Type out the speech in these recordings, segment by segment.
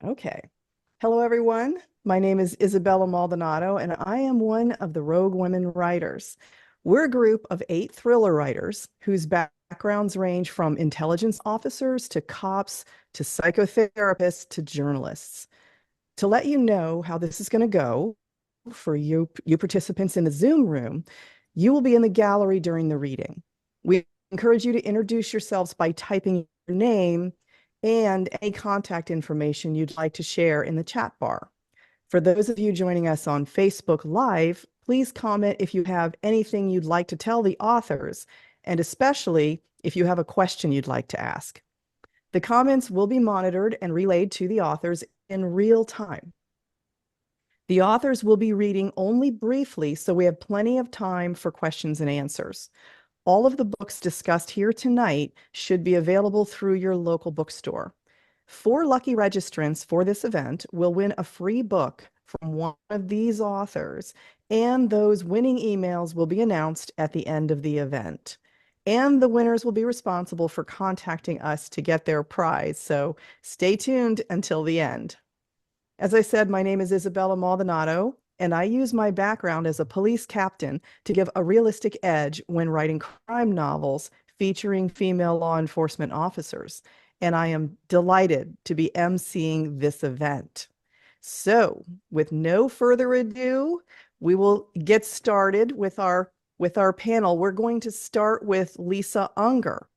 Okay. Hello, everyone. My name is Isabella Maldonado, and I am one of the Rogue Women writers. We're a group of 8 thriller writers whose backgrounds range from intelligence officers to cops to psychotherapists to journalists. To let you know how this is going to go for you participants in the Zoom room, you will be in the gallery during the reading. We encourage you to introduce yourselves by typing your name and any contact information you'd like to share in the chat bar. For those of you joining us on Facebook Live, please comment if you have anything you'd like to tell the authors, and especially if you have a question you'd like to ask. The comments will be monitored and relayed to the authors in real time. The authors will be reading only briefly, so we have plenty of time for questions and answers. All of the books discussed here tonight should be available through your local bookstore. 4 lucky registrants for this event will win a free book from one of these authors, and those winning emails will be announced at the end of the event. And the winners will be responsible for contacting us to get their prize, so stay tuned until the end. As I said, my name is Isabella Maldonado, and I use my background as a police captain to give a realistic edge when writing crime novels featuring female law enforcement officers. And I am delighted to be emceeing this event. So, with no further ado, we will get started with our panel. We're going to start with Lisa Unger.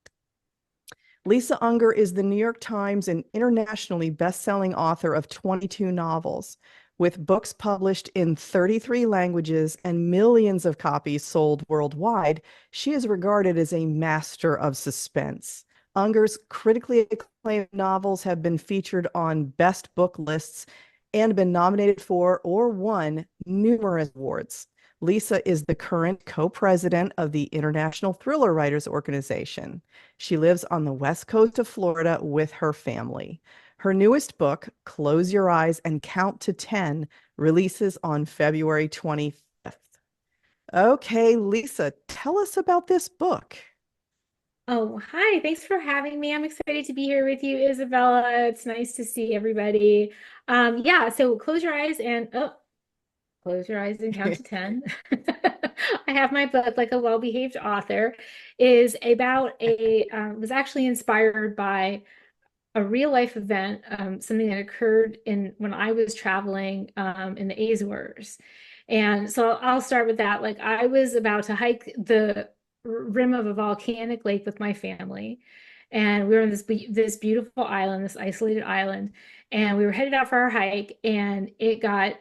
Lisa Unger is the New York Times and internationally best-selling author of 22 novels. With books published in 33 languages and millions of copies sold worldwide, she is regarded as a master of suspense. Unger's critically acclaimed novels have been featured on best book lists and been nominated for or won numerous awards. Lisa is the current co-president of the International Thriller Writers Organization. She lives on the west coast of Florida with her family. Her newest book, Close Your Eyes and Count to 10, releases on February 25th. Okay, Lisa, tell us about this book. Oh, hi. Thanks for having me. I'm excited to be here with you, Isabella. It's nice to see everybody. Yeah, so close your eyes and count to 10. I have my book, like a well-behaved author, is about was actually inspired by a real life event, something that occurred when I was traveling in the Azores. And so I'll start with that. Like I was about to hike the rim of a volcanic lake with my family, and we were on this beautiful island, this isolated island, and we were headed out for our hike, and it got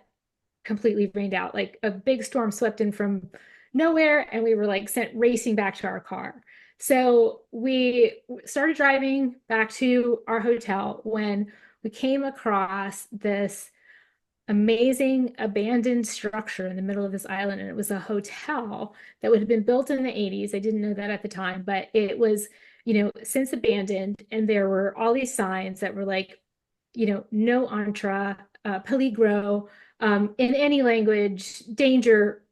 completely rained out. Like a big storm swept in from nowhere, and we were like sent racing back to our car. So we started driving back to our hotel when we came across this amazing abandoned structure in the middle of this island. And it was a hotel that would have been built in the 80s. I didn't know that at the time, but it was, since abandoned. And there were all these signs that were like, no entra, peligro, in any language, danger,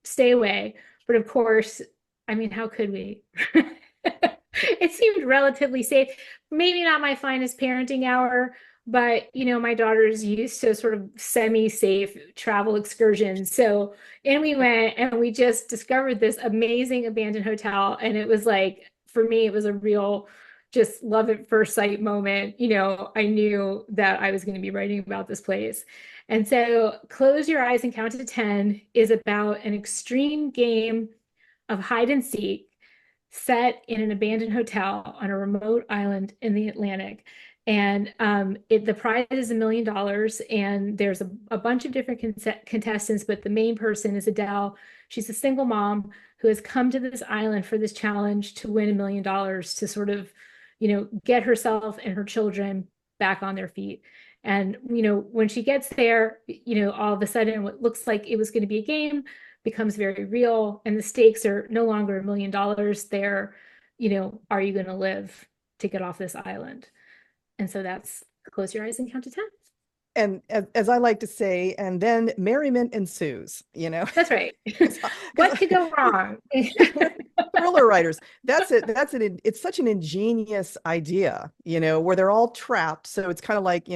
stay away. But of course, I mean, how could we? It seemed relatively safe. Maybe not my finest parenting hour, but my daughter's used to sort of semi-safe travel excursions. So, and we went and we just discovered this amazing abandoned hotel. And it was like, for me, it was a real just love at first sight moment. I knew that I was going to be writing about this place. And so Close Your Eyes and Count to 10 is about an extreme game of hide and seek set in an abandoned hotel on a remote island in the Atlantic. And the prize is $1 million, and there's a bunch of different contestants, but the main person is Adele. She's a single mom who has come to this island for this challenge to win $1 million to sort of, get herself and her children back on their feet. And, when she gets there, all of a sudden what looks like it was going to be a game becomes very real, and the stakes are no longer $1 million. They're, are you going to live to get off this island? And so that's Close Your Eyes and Count to 10. And as I like to say, and then merriment ensues, That's right. Because What could go wrong? thriller writers. That's it. It's such an ingenious idea, where they're all trapped. So it's kind of like,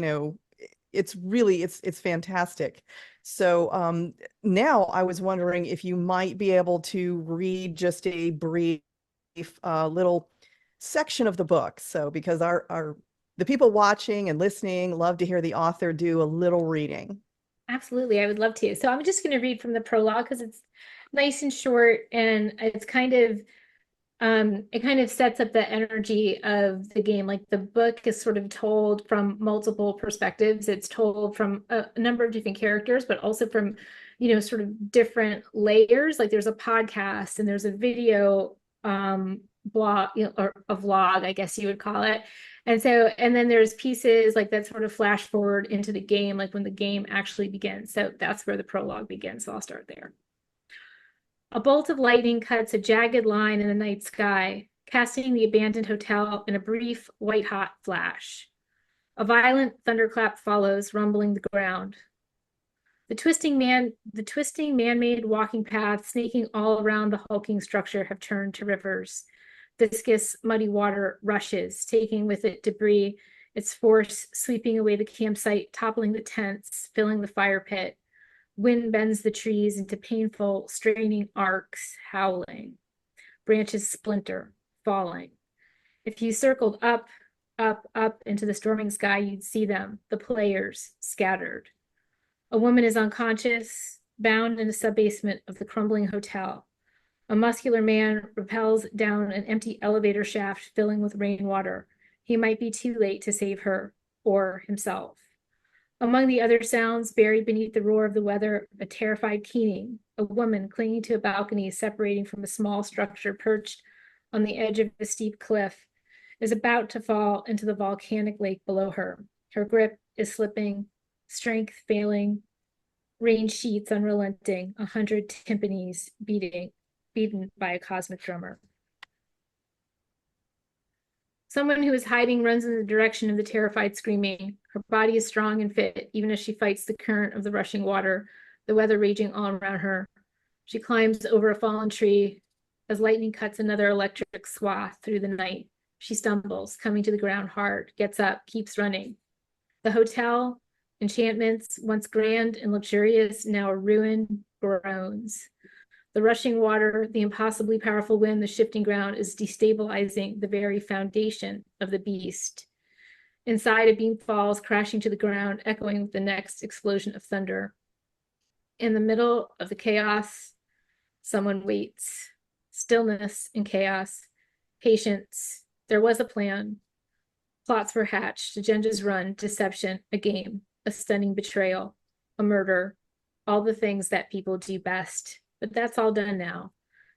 it's really it's fantastic. So now I was wondering if you might be able to read just a brief little section of the book. So because our the people watching and listening love to hear the author do a little reading. Absolutely, I would love to. So I'm just going to read from the prologue because it's nice and short, and it's kind of it kind of sets up the energy of the game. Like the book is sort of told from multiple perspectives. It's told from a number of different characters, but also from, sort of different layers. Like there's a podcast and there's a video blog, or a vlog, I guess you would call it. And then there's pieces like that sort of flash forward into the game, like when the game actually begins. So that's where the prologue begins. So I'll start there. A bolt of lightning cuts a jagged line in the night sky, casting the abandoned hotel in a brief, white-hot flash. A violent thunderclap follows, rumbling the ground. The twisting man-made walking paths snaking all around the hulking structure have turned to rivers. Viscous, muddy water rushes, taking with it debris, its force sweeping away the campsite, toppling the tents, filling the fire pit. Wind bends the trees into painful, straining arcs, howling. Branches splinter, falling. If you circled up, up, up into the storming sky, you'd see them, the players, scattered. A woman is unconscious, bound in the sub-basement of the crumbling hotel. A muscular man rappels down an empty elevator shaft filling with rainwater. He might be too late to save her or himself. Among the other sounds, buried beneath the roar of the weather, a terrified keening, a woman clinging to a balcony separating from a small structure perched on the edge of a steep cliff, is about to fall into the volcanic lake below her. Her grip is slipping, strength failing, rain sheets unrelenting, 100 timpanis beaten by a cosmic drummer. Someone who is hiding runs in the direction of the terrified screaming. Her body is strong and fit, even as she fights the current of the rushing water, the weather raging all around her. She climbs over a fallen tree as lightning cuts another electric swath through the night. She stumbles, coming to the ground hard, gets up, keeps running. The hotel, enchantments, once grand and luxurious, now a ruin, groans. The rushing water, the impossibly powerful wind, the shifting ground is destabilizing the very foundation of the beast. Inside, a beam falls, crashing to the ground, echoing with the next explosion of thunder. In the middle of the chaos, someone waits. Stillness and chaos. Patience. There was a plan. Plots were hatched, agendas run, deception, a game, a stunning betrayal, a murder, all the things that people do best. But that's all done now.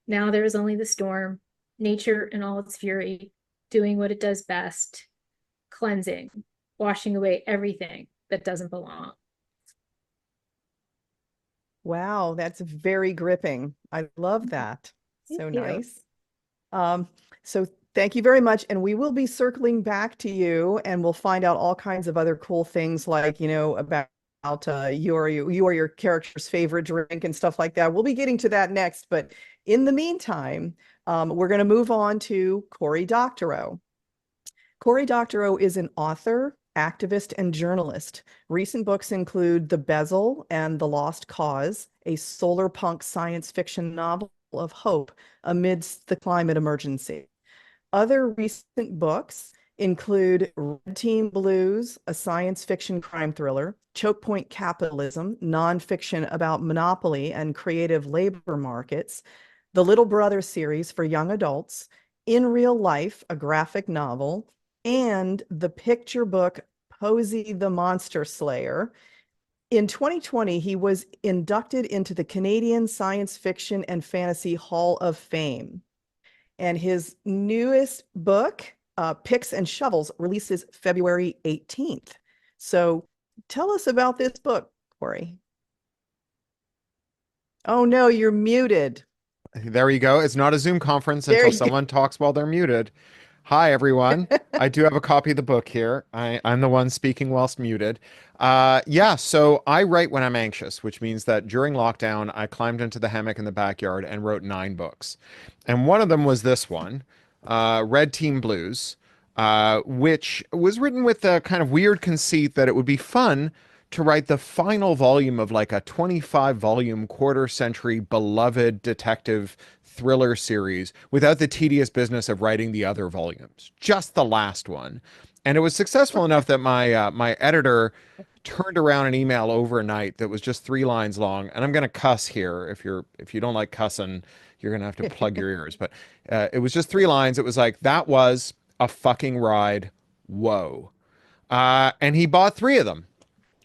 Now there is only the storm, nature in all its fury, doing what it does best, cleansing, washing away everything that doesn't belong. Wow, that's very gripping. I love that. So Thank you. nice. So thank you very much. And we will be circling back to you and we'll find out all kinds of other cool things like, about you or your character's favorite drink and stuff like that. We'll be getting to that next. But in the meantime, we're going to move on to CORY DOCTOROW. CORY DOCTOROW is an author, activist, and journalist. Recent books include The Bezel and The Lost Cause, a solar punk science fiction novel of hope amidst the climate emergency. Other recent books include Red Team Blues, a science fiction crime thriller, Choke Point Capitalism, nonfiction about monopoly and creative labor markets, the Little Brother series for young adults, In Real Life, a graphic novel, and the picture book Posey the Monster Slayer. In 2020, he was inducted into the Canadian Science Fiction and Fantasy Hall of Fame. And his newest book, Picks and Shovels, releases February 18th. So tell us about this book, CORY. Oh no, you're muted. There you go. It's not a Zoom conference until someone talks while they're muted. Hi, everyone. I do have a copy of the book here. I'm the one speaking whilst muted. Yeah, so I write when I'm anxious, which means that during lockdown, I climbed into the hammock in the backyard and wrote 9 books. And one of them was this one, Red Team Blues, which was written with a kind of weird conceit that it would be fun to write the final volume of like a 25 volume quarter century beloved detective thriller series without the tedious business of writing the other volumes, just the last one. And it was successful enough that my editor turned around an email overnight that was just 3 lines long. And I'm going to cuss here. If you don't like cussing, you're going to have to plug your ears. But it was just 3 lines. It was like, that was a fucking ride. Whoa. And he bought 3 of them,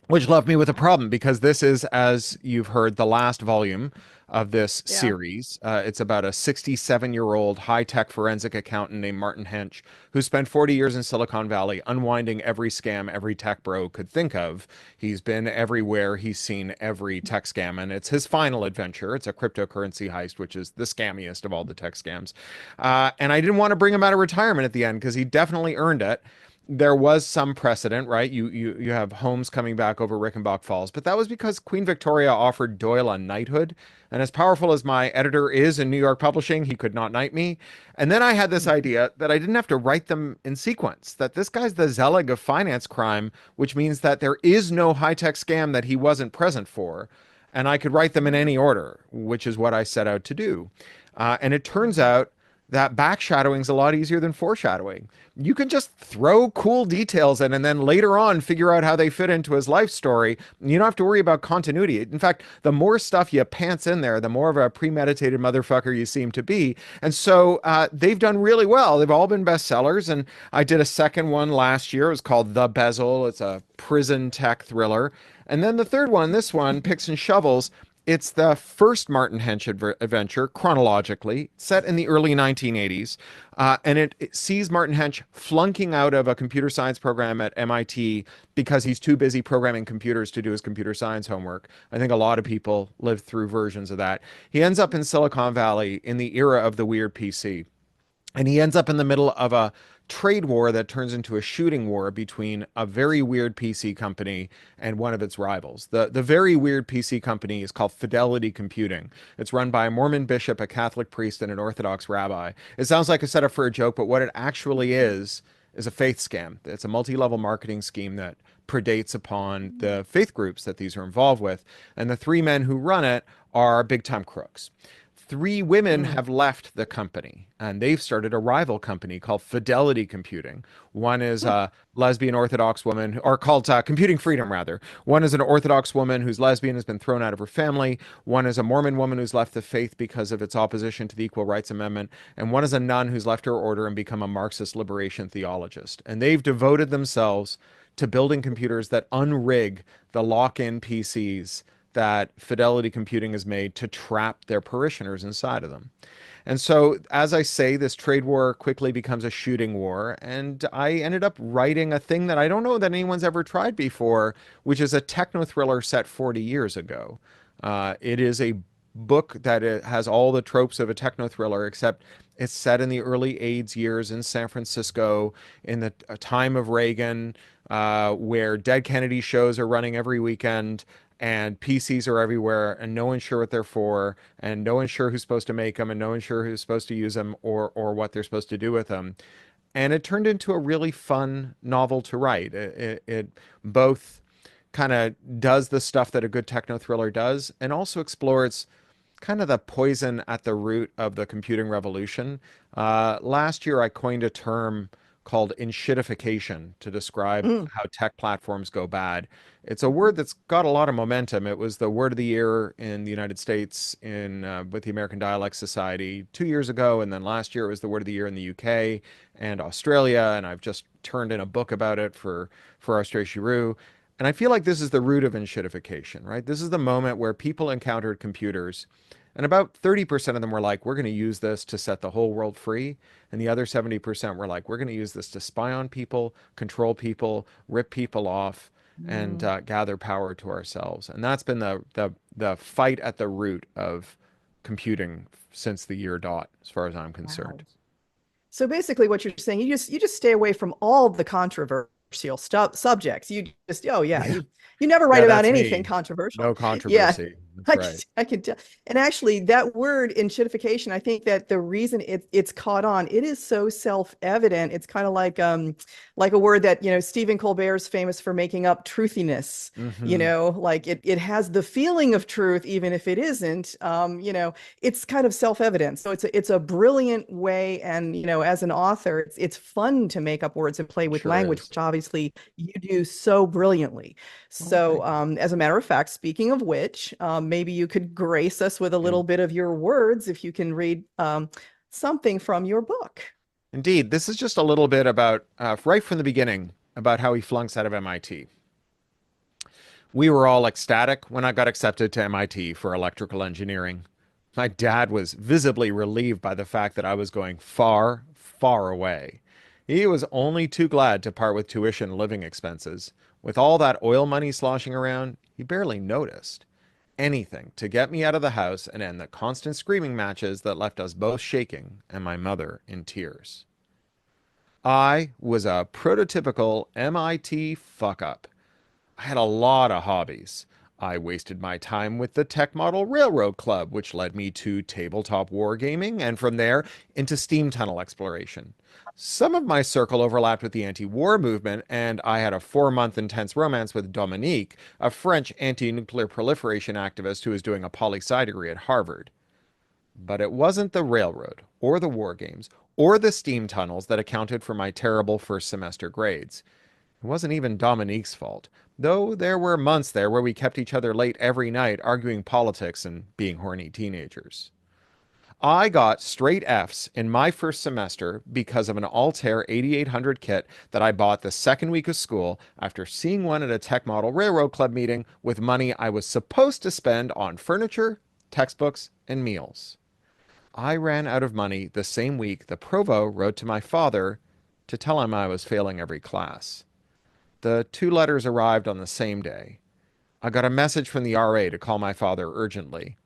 which left me with a problem because this is, as you've heard, the last volume of this Yeah. series. It's about a 67-year-old high-tech forensic accountant named Martin Hench who spent 40 years in Silicon Valley unwinding every scam every tech bro could think of. He's been everywhere. He's seen every tech scam, and it's his final adventure. It's a cryptocurrency heist, which is the scammiest of all the tech scams. And I didn't want to bring him out of retirement at the end because he definitely earned it. There was some precedent, right? You have Holmes coming back over Rickenbach Falls, but that was because Queen Victoria offered Doyle a knighthood. And as powerful as my editor is in New York publishing, he could not knight me. And then I had this idea that I didn't have to write them in sequence, that this guy's the Zelig of finance crime, which means that there is no high-tech scam that he wasn't present for. And I could write them in any order, which is what I set out to do. And it turns out that backshadowing is a lot easier than foreshadowing. You can just throw cool details in and then later on figure out how they fit into his life story. You don't have to worry about continuity. In fact, the more stuff you pants in there, the more of a premeditated motherfucker you seem to be. And so they've done really well. They've all been bestsellers. And I did a second one last year. It was called The Bezel. It's a prison tech thriller. And then the third one, this one, Picks and Shovels, it's the first Martin Hench adventure chronologically, set in the early 1980s. And it sees Martin Hench flunking out of a computer science program at MIT because he's too busy programming computers to do his computer science homework. I think a lot of people lived through versions of that. He ends up in Silicon Valley in the era of the weird PC. And he ends up in the middle of a trade war that turns into a shooting war between a very weird PC company and one of its rivals. The very weird PC company is called Fidelity Computing. It's run by a Mormon bishop, a Catholic priest, and an Orthodox rabbi. It sounds like a setup for a joke, but what it actually is a faith scam. It's a multi-level marketing scheme that predates upon the faith groups that these are involved with. And the 3 men who run it are big-time crooks. 3 women Mm. have left the company and they've started a rival company called Fidelity Computing. One is Hmm. a lesbian Orthodox woman, or called Computing Freedom, rather. One is an Orthodox woman who's lesbian, has been thrown out of her family. One is a Mormon woman who's left the faith because of its opposition to the Equal Rights Amendment. And one is a nun who's left her order and become a Marxist liberation theologist. And they've devoted themselves to building computers that unrig the lock-in PCs that Fidelity Computing has made to trap their parishioners inside of them. And so, as I say, this trade war quickly becomes a shooting war. And I ended up writing a thing that I don't know that anyone's ever tried before, which is a techno thriller set 40 years ago. It is a book that it has all the tropes of a techno thriller, except it's set in the early AIDS years in San Francisco, in the time of Reagan, where Dead Kennedy shows are running every weekend and PCs are everywhere and no one's sure what they're for and no one's sure who's supposed to make them and no one's sure who's supposed to use them or what they're supposed to do with them. And it turned into a really fun novel to write. It both kind of does the stuff that a good techno thriller does and also explores kind of the poison at the root of the computing revolution. Last year, I coined a term called enshittification to describe Mm. how tech platforms go bad. It's a word that's got a lot of momentum. It was the word of the year in the United States in with the American Dialect Society 2 years ago, and then last year it was the word of the year in the UK and Australia. And I've just turned in a book about it for Australia Giroux. And I feel like this is the root of enshittification, right? This is the moment where people encountered computers and about 30% of them were like, we're going to use this to set the whole world free. And the other 70% were like, we're going to use this to spy on people, control people, rip people off, and Mm. gather power to ourselves. And that's been the fight at the root of computing since the year dot, as far as I'm concerned. Wow. So basically what you're saying, you just stay away from all the controversial subjects. You just, oh yeah, Yeah. you never write Yeah, about that's anything me. controversial. No Yeah. controversy. That's I right. I can tell. And actually, that word enshittification, I think that the reason it's caught on, it is so self-evident. It's kind of like a word that, Stephen Colbert's famous for making up truthiness. Hmm. Like it has the feeling of truth, even if it isn't. It's kind of self-evident. So it's a brilliant way. And, as an author, it's fun to make up words and play with Sure language, is. which obviously you do so brilliantly. Well, So, thank you. as a matter of fact, speaking of which, maybe you could grace us with a In- little bit of your words if you can read something from your book. Indeed, this is just a little bit about, right from the beginning, about how he flunks out of MIT. We were all ecstatic when I got accepted to MIT for electrical engineering. My dad was visibly relieved by the fact that I was going far, far away. He was only too glad to part with tuition and living expenses. With all that oil money sloshing around, he barely noticed. Anything to get me out of the house and end the constant screaming matches that left us both shaking and my mother in tears. I was a prototypical MIT fuck up. I had a lot of hobbies. I wasted my time with the Tech Model Railroad Club, which led me to tabletop wargaming, and from there into steam tunnel exploration. Some of my circle overlapped with the anti war movement, and I had a 4-month intense romance with Dominique, a French anti nuclear proliferation activist who was doing a poli sci degree at Harvard. But it wasn't the railroad, or the war games, or the steam tunnels that accounted for my terrible first semester grades. It wasn't even Dominique's fault, though there were months there where we kept each other late every night arguing politics and being horny teenagers. I got straight F's in my first semester because of an Altair 8800 kit that I bought the second week of school after seeing one at a Tech Model Railroad Club meeting with money I was supposed to spend on furniture, textbooks, and meals. I ran out of money the same week the provost wrote to my father to tell him I was failing every class. The two letters arrived on the same day. I got a message from the RA to call my father urgently.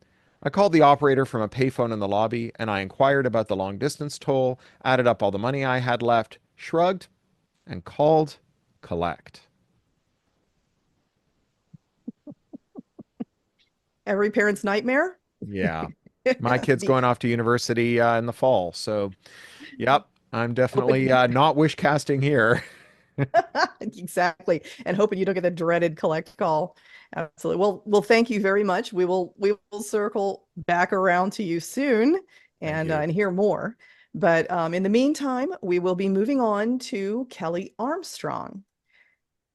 I called the operator from a payphone in the lobby and I inquired about the long distance toll, added up all the money I had left, shrugged, and called collect. Every parent's nightmare. Yeah. My kid's The going off to university in the fall. So, yep, I'm definitely hoping not wish casting here. exactly, and hoping you don't get the dreaded collect call. Absolutely. Well, thank you very much. We will circle back around to you soon Thank and you. and hear more. But in the meantime, we will be moving on to Kelley Armstrong.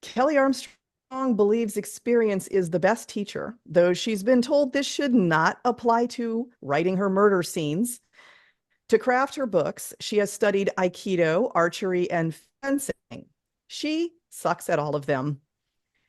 Kelley Armstrong believes experience is the best teacher, though she's been told this should not apply to writing her murder scenes. To craft her books, she has studied Aikido, archery, and fencing. She sucks at all of them.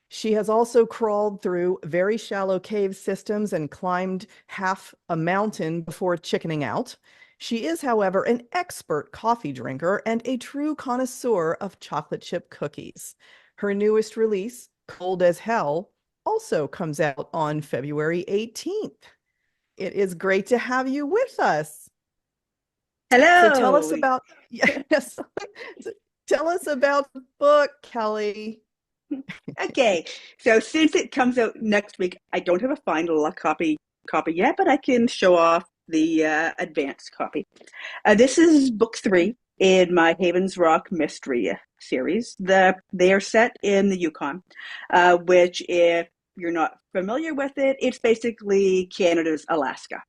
She has also crawled through very shallow cave systems and climbed half a mountain before chickening out. She is, however, an expert coffee drinker and a true connoisseur of chocolate chip cookies. Her newest release, Cold as Hell, also comes out on February 18th. It is great to have you with us. So tell us Hello. about, yes, tell us about the book, Kelley. Okay, so since it comes out next week, I don't have a final copy yet, but I can show off the advanced copy. This is book 3 in my Havens Rock Mystery series. They are set in the Yukon, which, if you're not familiar with it, it's basically Canada's Alaska.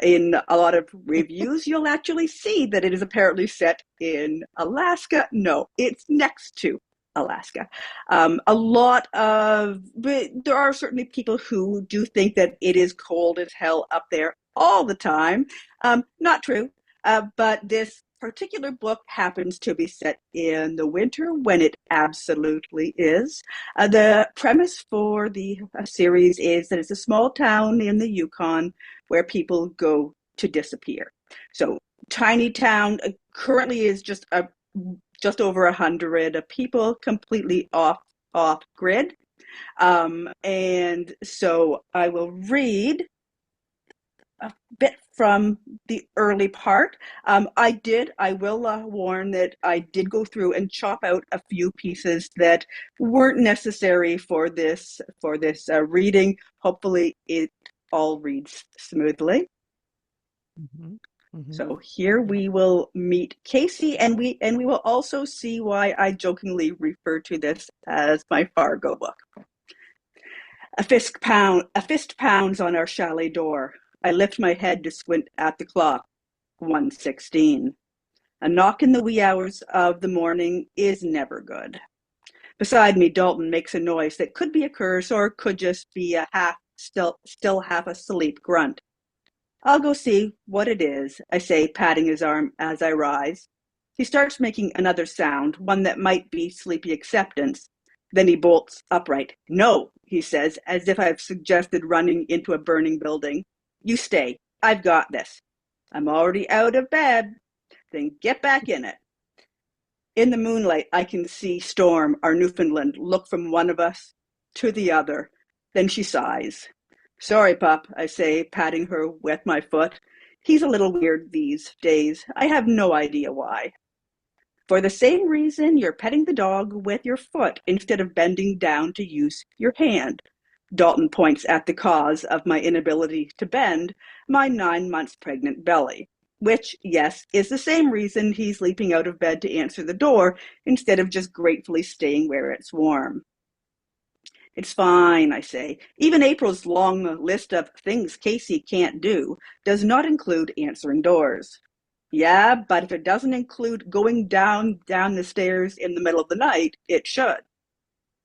In a lot of reviews, you'll actually see that it is apparently set in Alaska. No, it's next to Alaska. But there are certainly people who do think that it is cold as hell up there all the time. Not true. But this particular book happens to be set in the winter when it absolutely is. The premise for the series is that it's a small town in the Yukon where people go to disappear. So tiny town currently is just over 100 people, completely off grid. And so I will read a bit from the early part. I will warn that I did go through and chop out a few pieces that weren't necessary for this reading. Hopefully it all reads smoothly. So here we will meet Casey, and we will also see why I jokingly refer to this as my Fargo book. A fist pounds on our chalet door. I lift my head to squint at the clock. 1:16. A knock in the wee hours of the morning is never good. Beside me, Dalton makes a noise that could be a curse or could just be a still half asleep grunt. I'll go see what it is, I say, patting his arm as I rise. He starts making another sound, one that might be sleepy acceptance. Then he bolts upright. No, he says, as if I've suggested running into a burning building. You stay. I've got this. I'm already out of bed. Then get back in it. In the moonlight, I can see Storm, our Newfoundland, look from one of us to the other. Then she sighs. Sorry, pup, I say, patting her with my foot. He's a little weird these days. I have no idea why. For the same reason you're petting the dog with your foot instead of bending down to use your hand. Dalton points at the cause of my inability to bend, my 9 months pregnant belly, which, yes, is the same reason he's leaping out of bed to answer the door instead of just gratefully staying where it's warm. It's fine, I say. Even April's long list of things Casey can't do does not include answering doors. Yeah, but if it doesn't include going down the stairs in the middle of the night, it should.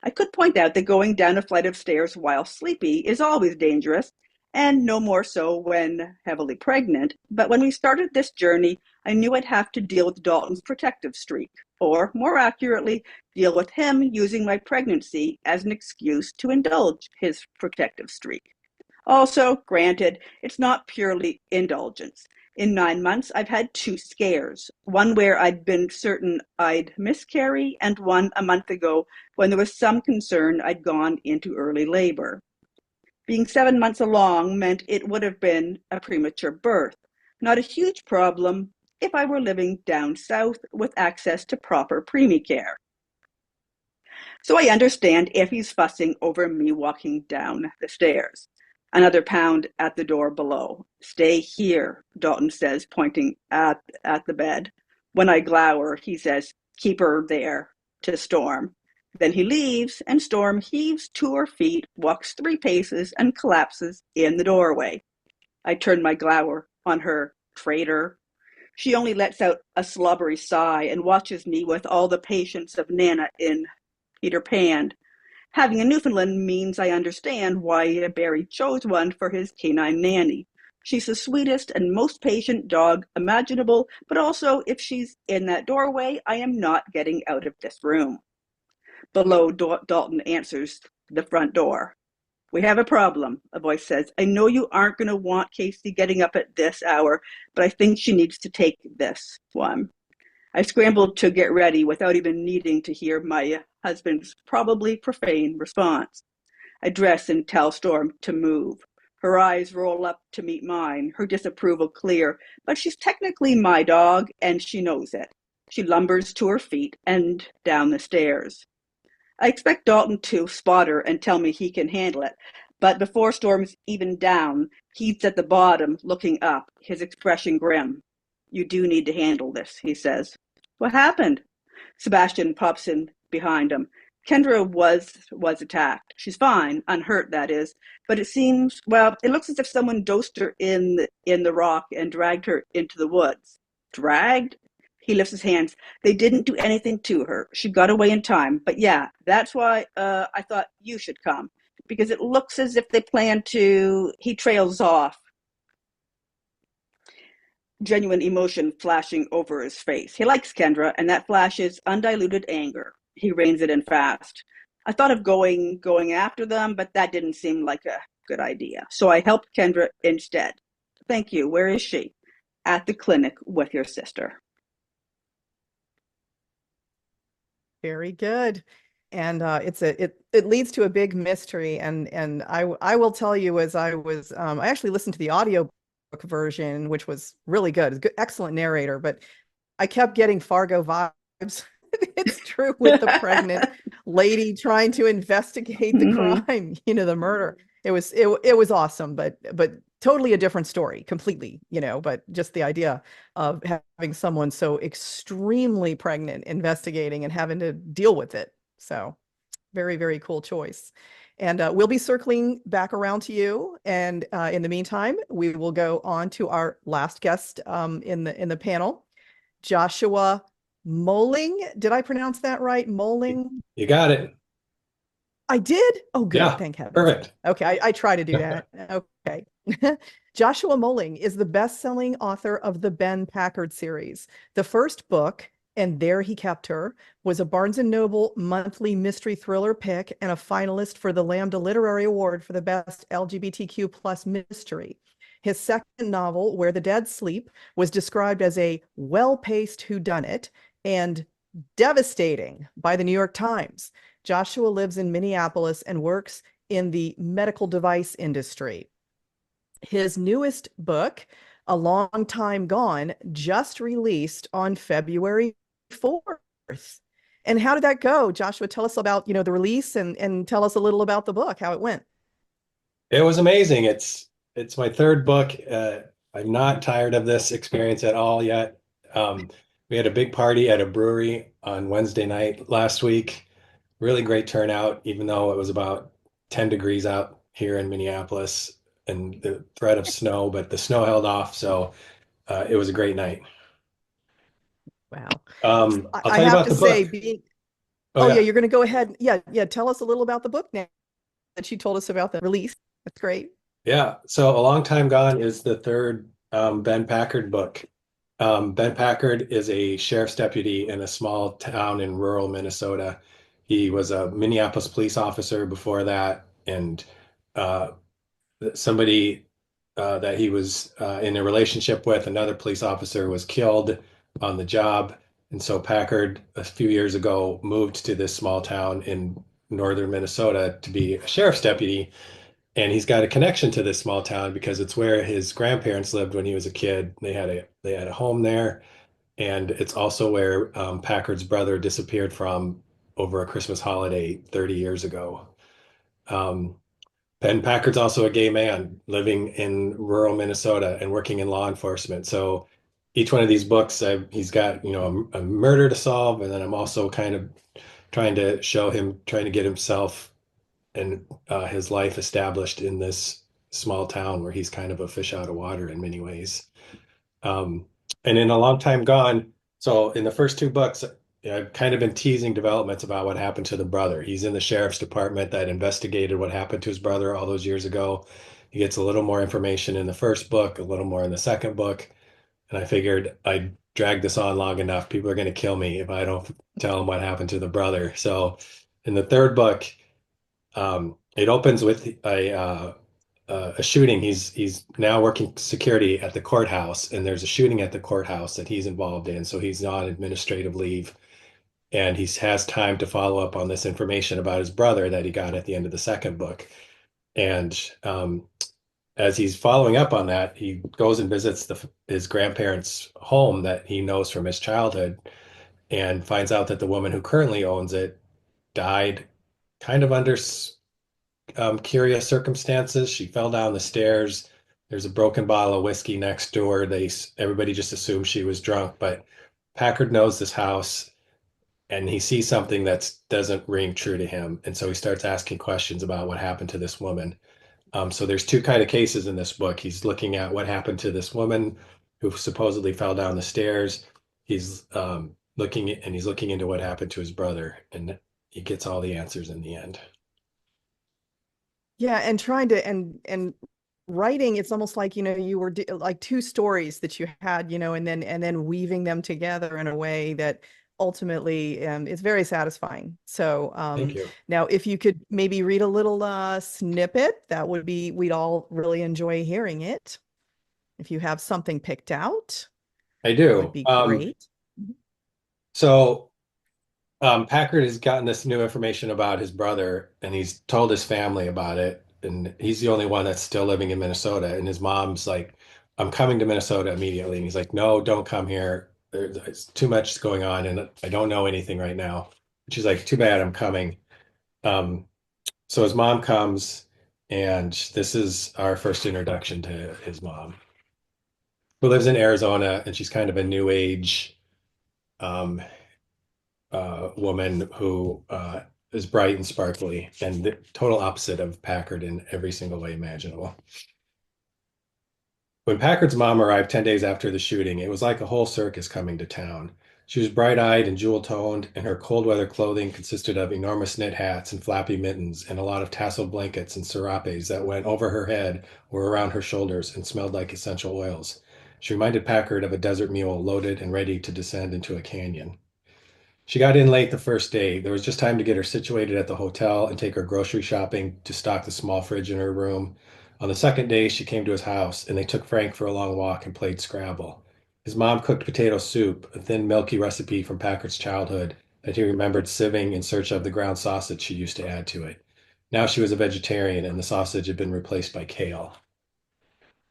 I could point out that going down a flight of stairs while sleepy is always dangerous, and no more so when heavily pregnant, but when we started this journey, I knew I'd have to deal with Dalton's protective streak, or more accurately, deal with him using my pregnancy as an excuse to indulge his protective streak. Also, granted, it's not purely indulgence. In 9 months, I've had 2 scares, one where I'd been certain I'd miscarry, and one a month ago when there was some concern I'd gone into early labor. Being 7 months along meant it would have been a premature birth, not a huge problem if I were living down south with access to proper preemie care. So I understand if he's fussing over me walking down the stairs. Another pound at the door below. Stay here, Dalton says, pointing at the bed. When I glower, he says, keep her there, to Storm. Then he leaves, and Storm heaves to her feet, walks 3 paces, and collapses in the doorway. I turn my glower on her. Traitor. She only lets out a slobbery sigh and watches me with all the patience of Nana in Peter Pan. Having a Newfoundland means I understand why Barry chose one for his canine nanny. She's the sweetest and most patient dog imaginable, but also if she's in that doorway, I am not getting out of this room. Below, Dalton answers the front door. We have a problem, a voice says. I know you aren't going to want Casey getting up at this hour, but I think she needs to take this one. I scrambled to get ready without even needing to hear my husband's probably profane response. I dress and tell Storm to move. Her eyes roll up to meet mine, her disapproval clear, but she's technically my dog, and she knows it. She lumbers to her feet and down the stairs. I expect Dalton to spot her and tell me he can handle it, but before Storm's even down, he's at the bottom, looking up, his expression grim. You do need to handle this, he says. What happened? Sebastian pops in behind him. Kendra was attacked. She's fine, unhurt, that is, but it looks as if someone dosed her in the rock and dragged her into the woods. Dragged? He lifts his hands. They didn't do anything to her. She got away in time. But yeah, that's why I thought you should come, because it looks as if they plan to. He trails off, genuine emotion flashing over his face. He likes Kendra, and that flashes undiluted anger. He reins it in fast. I thought of going after them, but that didn't seem like a good idea. So I helped Kendra instead. Thank you. Where is she? At the clinic with your sister. Very good. And it leads to a big mystery. And I will tell you, as I actually listened to the audio version, which was really good. Good, excellent narrator, but I kept getting Fargo vibes. It's true with the pregnant lady trying to investigate the crime, the murder. It was awesome, but totally a different story, completely, but just the idea of having someone so extremely pregnant investigating and having to deal with it. So very, very cool choice. And we'll be circling back around to you. And in the meantime, we will go on to our last guest in the panel, Joshua Moehling. Did I pronounce that right? Moehling? You got it. I did? Oh, good. Yeah, thank heavens. perfect. Okay, I try to do that. Okay. Joshua Moehling is the best-selling author of the Ben Packard series. The first book, And There He Kept Her, was a Barnes & Noble monthly mystery thriller pick and a finalist for the Lambda Literary Award for the best LGBTQ plus mystery. His second novel, Where the Dead Sleep, was described as a well-paced whodunit and devastating by the New York Times. Joshua lives in Minneapolis and works in the medical device industry. His newest book, A Long Time Gone, just released on February 4th. And how did that go? Joshua, tell us about, the release and tell us a little about the book, how it went. It was amazing. It's my third book. I'm not tired of this experience at all yet. We had a big party at a brewery on Wednesday night last week. Really great turnout, even though it was about 10 degrees out here in Minneapolis and the threat of snow, but the snow held off. So it was a great night. Wow. I'll tell I you have about to the say, book. yeah, you're going to go ahead. Yeah. Tell us a little about the book now that you told us about the release. That's great. Yeah. So A Long Time Gone is the third Ben Packard book. Ben Packard is a sheriff's deputy in a small town in rural Minnesota. He was a Minneapolis police officer before that, and somebody that he was in a relationship with, another police officer, was killed on the job. And so Packard, a few years ago, moved to this small town in northern Minnesota to be a sheriff's deputy. And he's got a connection to this small town because it's where his grandparents lived when he was a kid. They had a home there, and it's also where Packard's brother disappeared from over a Christmas holiday 30 years ago. Ben Packard's also a gay man living in rural Minnesota and working in law enforcement. So each one of these books, he's got, a murder to solve, and then I'm also kind of trying to show him, trying to get himself and his life established in this small town where he's kind of a fish out of water in many ways. And in A Long Time Gone, so in the first two books, I've kind of been teasing developments about what happened to the brother. He's in the sheriff's department that investigated what happened to his brother all those years ago. He gets a little more information in the first book, a little more in the second book. And I figured I'd drag this on long enough. People are going to kill me if I don't tell them what happened to the brother. So in the third book, it opens with a shooting. He's now working security at the courthouse, and there's a shooting at the courthouse that he's involved in. So he's on administrative leave, and he has time to follow up on this information about his brother that he got at the end of the second book. And as he's following up on that, he goes and visits his grandparents' home that he knows from his childhood, and finds out that the woman who currently owns it died kind of under curious circumstances. She fell down the stairs. There's a broken bottle of whiskey next door. Everybody just assumed she was drunk, but Packard knows this house, and he sees something that doesn't ring true to him. And so he starts asking questions about what happened to this woman. So there's two kind of cases in this book. He's looking at what happened to this woman who supposedly fell down the stairs. He's looking into what happened to his brother, and he gets all the answers in the end. Yeah, and trying to and writing, it's almost like, you were like two stories that you had, and then weaving them together in a way that ultimately is very satisfying. So Thank you. now if you could maybe read a little snippet, we'd all really enjoy hearing it. If you have something picked out, I do. that would be great. So Packard has gotten this new information about his brother, and he's told his family about it. And he's the only one that's still living in Minnesota. And his mom's like I'm coming to Minnesota immediately. And he's like, no, don't come here. There's too much going on and I don't know anything right now. She's like, too bad, I'm coming. Um, so his mom comes, and this is our first introduction to his mom, who lives in Arizona, and she's kind of a new age um, woman who is bright and sparkly and the total opposite of Packard in every single way imaginable. When Packard's mom arrived 10 days after the shooting, it was like a whole circus coming to town. She was bright-eyed and jewel-toned, and her cold-weather clothing consisted of enormous knit hats and flappy mittens and a lot of tasseled blankets and serapes that went over her head or around her shoulders and smelled like essential oils. She reminded Packard of a desert mule loaded and ready to descend into a canyon. She got in late the first day. There was just time to get her situated at the hotel and take her grocery shopping to stock the small fridge in her room. On the second day, she came to his house and they took Frank for a long walk and played Scrabble. His mom cooked potato soup, a thin, milky recipe from Packard's childhood that he remembered sieving in search of the ground sausage she used to add to it. Now she was a vegetarian and the sausage had been replaced by kale.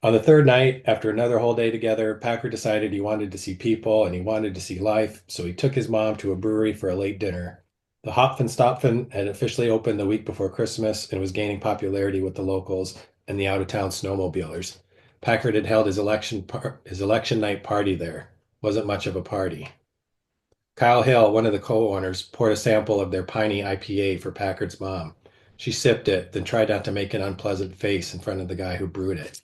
On the third night, after another whole day together, Packard decided he wanted to see people and he wanted to see life, so he took his mom to a brewery for a late dinner. The Hopfenstopfen had officially opened the week before Christmas and was gaining popularity with the locals and the out-of-town snowmobilers. Packard had held his election night party there. Wasn't much of a party. Kyle Hill, one of the co-owners, poured a sample of their piney IPA for Packard's mom. She sipped it, then tried not to make an unpleasant face in front of the guy who brewed it.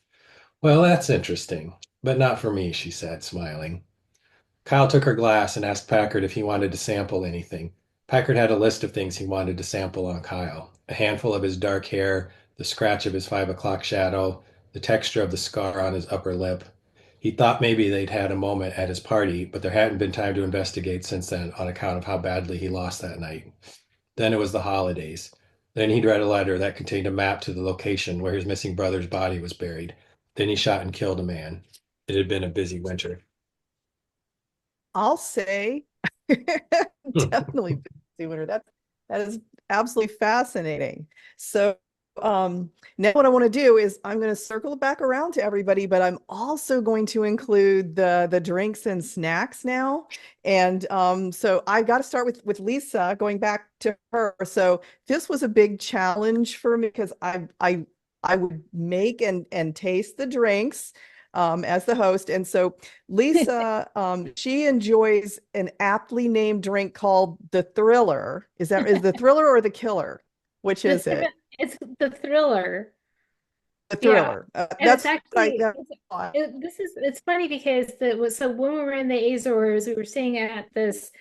Well, that's interesting, but not for me, she said, smiling. Kyle took her glass and asked Packard if he wanted to sample anything. Packard had a list of things he wanted to sample on Kyle: a handful of his dark hair, the scratch of his 5 o'clock shadow, the texture of the scar on his upper lip. He thought maybe they'd had a moment at his party, but there hadn't been time to investigate since then on account of how badly he lost that night. Then it was the holidays. Then he'd read a letter that contained a map to the location where his missing brother's body was buried. Then he shot and killed a man. It had been a busy winter. I'll say definitely busy winter. That is absolutely fascinating. So now what I want to do is I'm going to circle back around to everybody, but I'm also going to include the drinks and snacks now. And so I got to start with Lisa, going back to her. So this was a big challenge for me because I would make and taste the drinks as the host. And so Lisa, she enjoys an aptly named drink called the Thriller. Is the Thriller or the Killer? Which is it? It's the Thriller. The Thriller. And That's it's actually it's funny because so when we were in the Azores, we were staying at this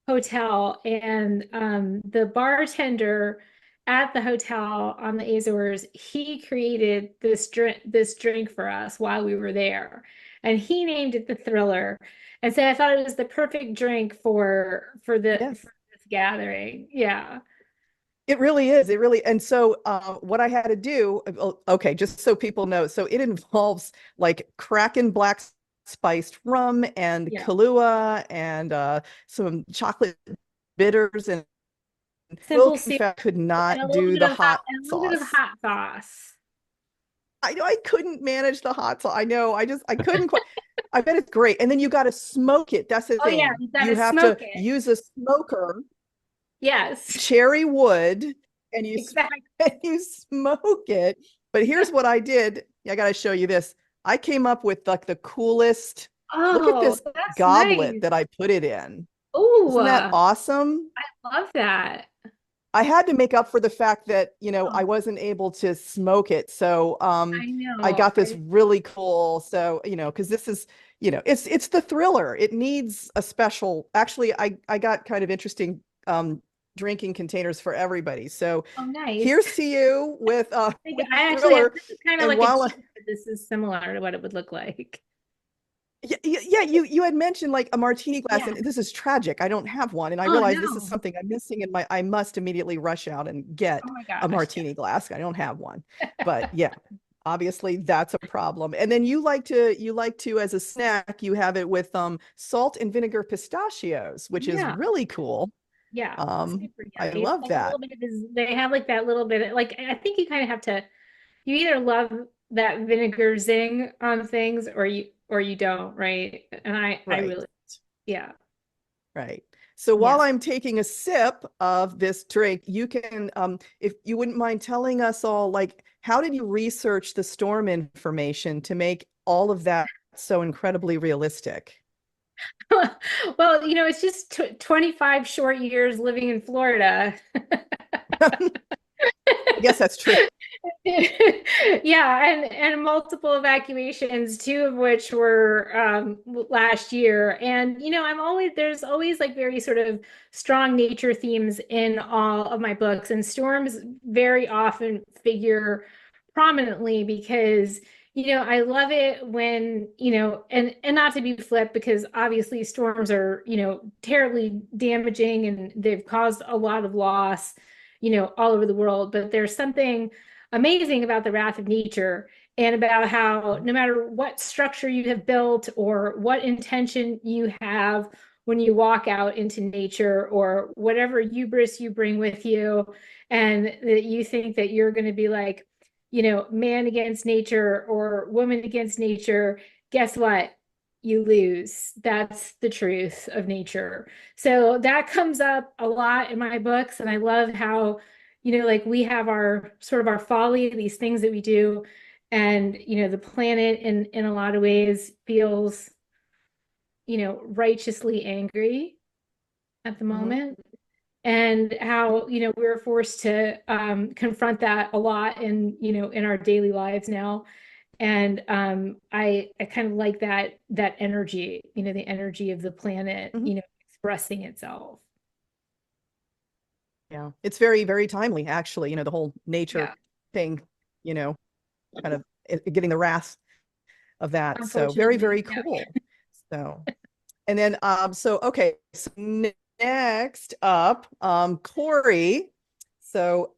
hotel, and the bartender at the hotel on the Azores, he created this drink for us while we were there, and he named it the Thriller. And so I thought it was the perfect drink for this gathering. Yeah. It really is. It really. And so what I had to do, okay, just so people know, so it involves like Kraken black spiced rum and Kahlua and some chocolate bitters, and Simple could not do the hot sauce. A little bit of hot sauce. I know I couldn't manage the hot sauce. I know. I couldn't quite. I bet it's great. And then you got to smoke it. That's the thing. Yeah, you have to use a smoker. Yes. Cherry wood, and you smoke it. But here's what I did. I got to show you this. I came up with like the coolest. Look at this goblet that I put it in. Oh, isn't that awesome? I love that. I had to make up for the fact that, I wasn't able to smoke it. So I got this really cool. So, because this is, it's the Thriller. It needs a special, actually, I got kind of interesting drinking containers for everybody. So nice. Here's to you with I actually this is kind of like this is similar to what it would look like. Yeah, you had mentioned like a martini glass, and this is tragic. I don't have one, and I realized this is something I'm missing in I must immediately rush out and get a martini glass. I don't have one. But yeah, obviously that's a problem. And then you like to as a snack, you have it with salt and vinegar pistachios, which is really cool. Yeah. I love that. They have like that little bit, like I think you kind of have to, you either love that vinegar zing on things, or you don't, right? And I Right. really, yeah. Right. So Yeah. while I'm taking a sip of this drink, you can, if you wouldn't mind telling us all, like, how did you research the storm information to make all of that so incredibly realistic? Well, it's just 25 short years living in Florida. I guess that's true. Yeah, and multiple evacuations, two of which were last year. And there's always like very sort of strong nature themes in all of my books, and storms very often figure prominently because I love it when, and not to be flip, because obviously storms are, terribly damaging and they've caused a lot of loss, all over the world. But there's something amazing about the wrath of nature, and about how no matter what structure you have built or what intention you have when you walk out into nature, or whatever hubris you bring with you, and that you think that you're going to be like, man against nature or woman against nature, guess what? You lose. That's the truth of nature. So that comes up a lot in my books. And I love how, like we have our sort of our folly, these things that we do. And, the planet in a lot of ways feels, righteously angry at the moment. And how, we're forced to confront that a lot in our daily lives now. And I kind of like that energy, the energy of the planet, expressing itself. Yeah, it's very, very timely, actually, the whole nature thing, kind of getting the wrath of that. So very, very Unfortunately, cool. So, and then, okay, so next up, CORY. So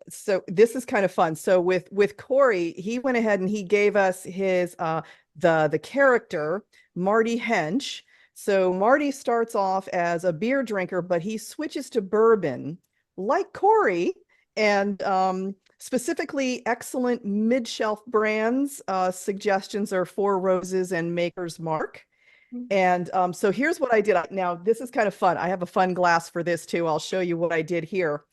this is kind of fun. So with CORY, he went ahead and he gave us his the character Marty Hench. So Marty starts off as a beer drinker, but he switches to bourbon, like CORY, and specifically excellent mid-shelf brands. Suggestions are Four Roses and Maker's Mark. And so here's what I did. Now, this is kind of fun. I have a fun glass for this too. I'll show you what I did here.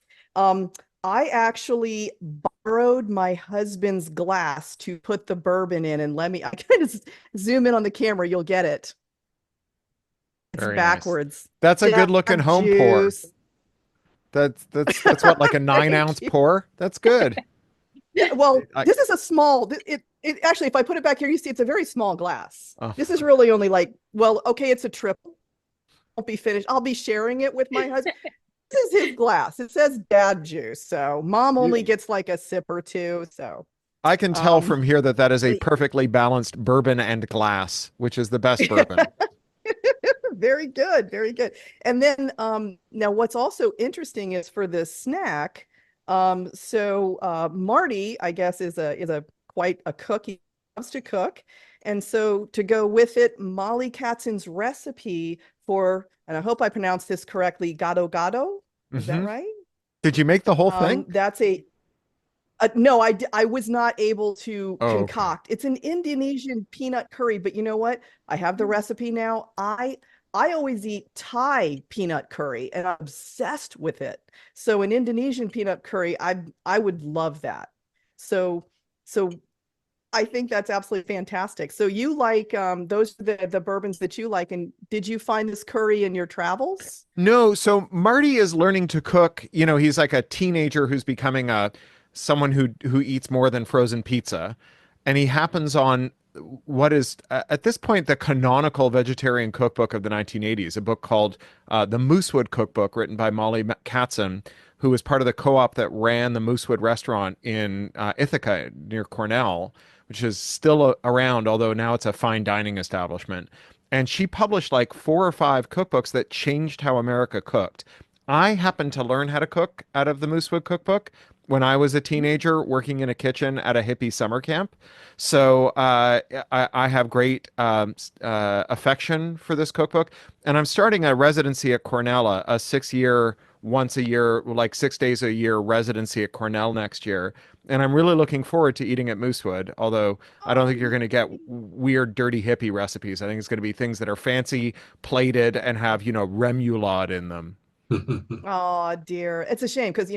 I actually borrowed my husband's glass to put the bourbon in, and I kind of zoom in on the camera, you'll get it. It's Very backwards. Nice. That's a good looking home pour. Juice. That's what, like a 9-ounce pour? That's good. Yeah, well, this is a small, it actually, if I put it back here, you see it's a very small glass. This is really only like, well, okay, it's a triple. Won't be finished. I'll be sharing it with my husband. This is his glass. It says dad juice. So mom only gets like a sip or two. So I can tell from here that is a perfectly balanced bourbon and glass, which is the best bourbon. Very good. Very good. And then now what's also interesting is for this snack, Marty, I guess, is a quite a cook. He loves to cook. And so to go with it, Molly Katzen's recipe for, and I hope I pronounced this correctly, gado gado. Is that right? Did you make the whole thing? That's no, I was not able to concoct. Okay. It's an Indonesian peanut curry, but you know what? I have the recipe now. I always eat Thai peanut curry, and I'm obsessed with it. So an Indonesian peanut curry, I would love that. So I think that's absolutely fantastic. So you like those are the bourbons that you like, and did you find this curry in your travels? No, so Marty is learning to cook. He's like a teenager who's becoming someone who eats more than frozen pizza, and he happens on what is at this point the canonical vegetarian cookbook of the 1980s, a book called the Moosewood Cookbook, written by Molly Katzen, who was part of the co-op that ran the Moosewood restaurant in Ithaca near Cornell, which is still around, although now it's a fine dining establishment. And she published like 4 or 5 cookbooks that changed how America cooked. I happened to learn how to cook out of the Moosewood Cookbook when I was a teenager working in a kitchen at a hippie summer camp. So I have great affection for this cookbook. And I'm starting a residency at Cornell, a 6-year once a year, like 6 days a year residency at Cornell next year. And I'm really looking forward to eating at Moosewood, although I don't Oh, think you're going to get yay. weird, dirty hippie recipes. I think it's going to be things that are fancy, plated, and have, remoulade in them. Oh dear, it's a shame because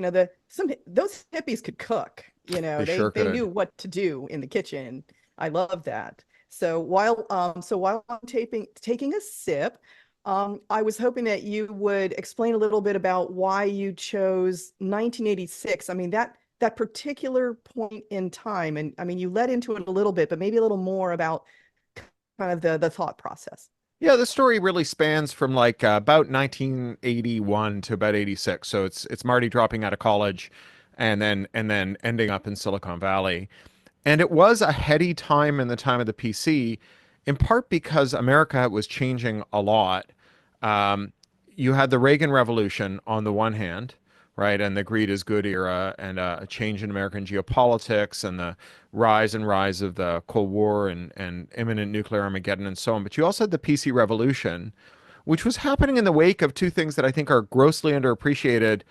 those hippies could cook. They They sure they knew could. what to do in the kitchen. I love that. So while I'm taking a sip, I was hoping that you would explain a little bit about why you chose 1986. I mean that particular point in time, and I mean you led into it a little bit, but maybe a little more about kind of the thought process. Yeah, the story really spans from like about 1981 to about 86. So it's Marty dropping out of college and then ending up in Silicon Valley. And it was a heady time in the time of the PC, in part because America was changing a lot. Um, you had the Reagan Revolution on the one hand, right, and the greed is good era, and a change in American geopolitics, and the rise of the Cold War and imminent nuclear Armageddon and so on. But you also had the PC Revolution, which was happening in the wake of two things that I think are grossly underappreciated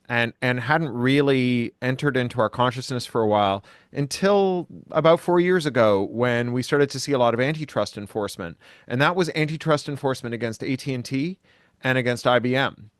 and hadn't really entered into our consciousness for a while until about 4 years ago when we started to see a lot of antitrust enforcement. And that was antitrust enforcement against AT&T and against IBM,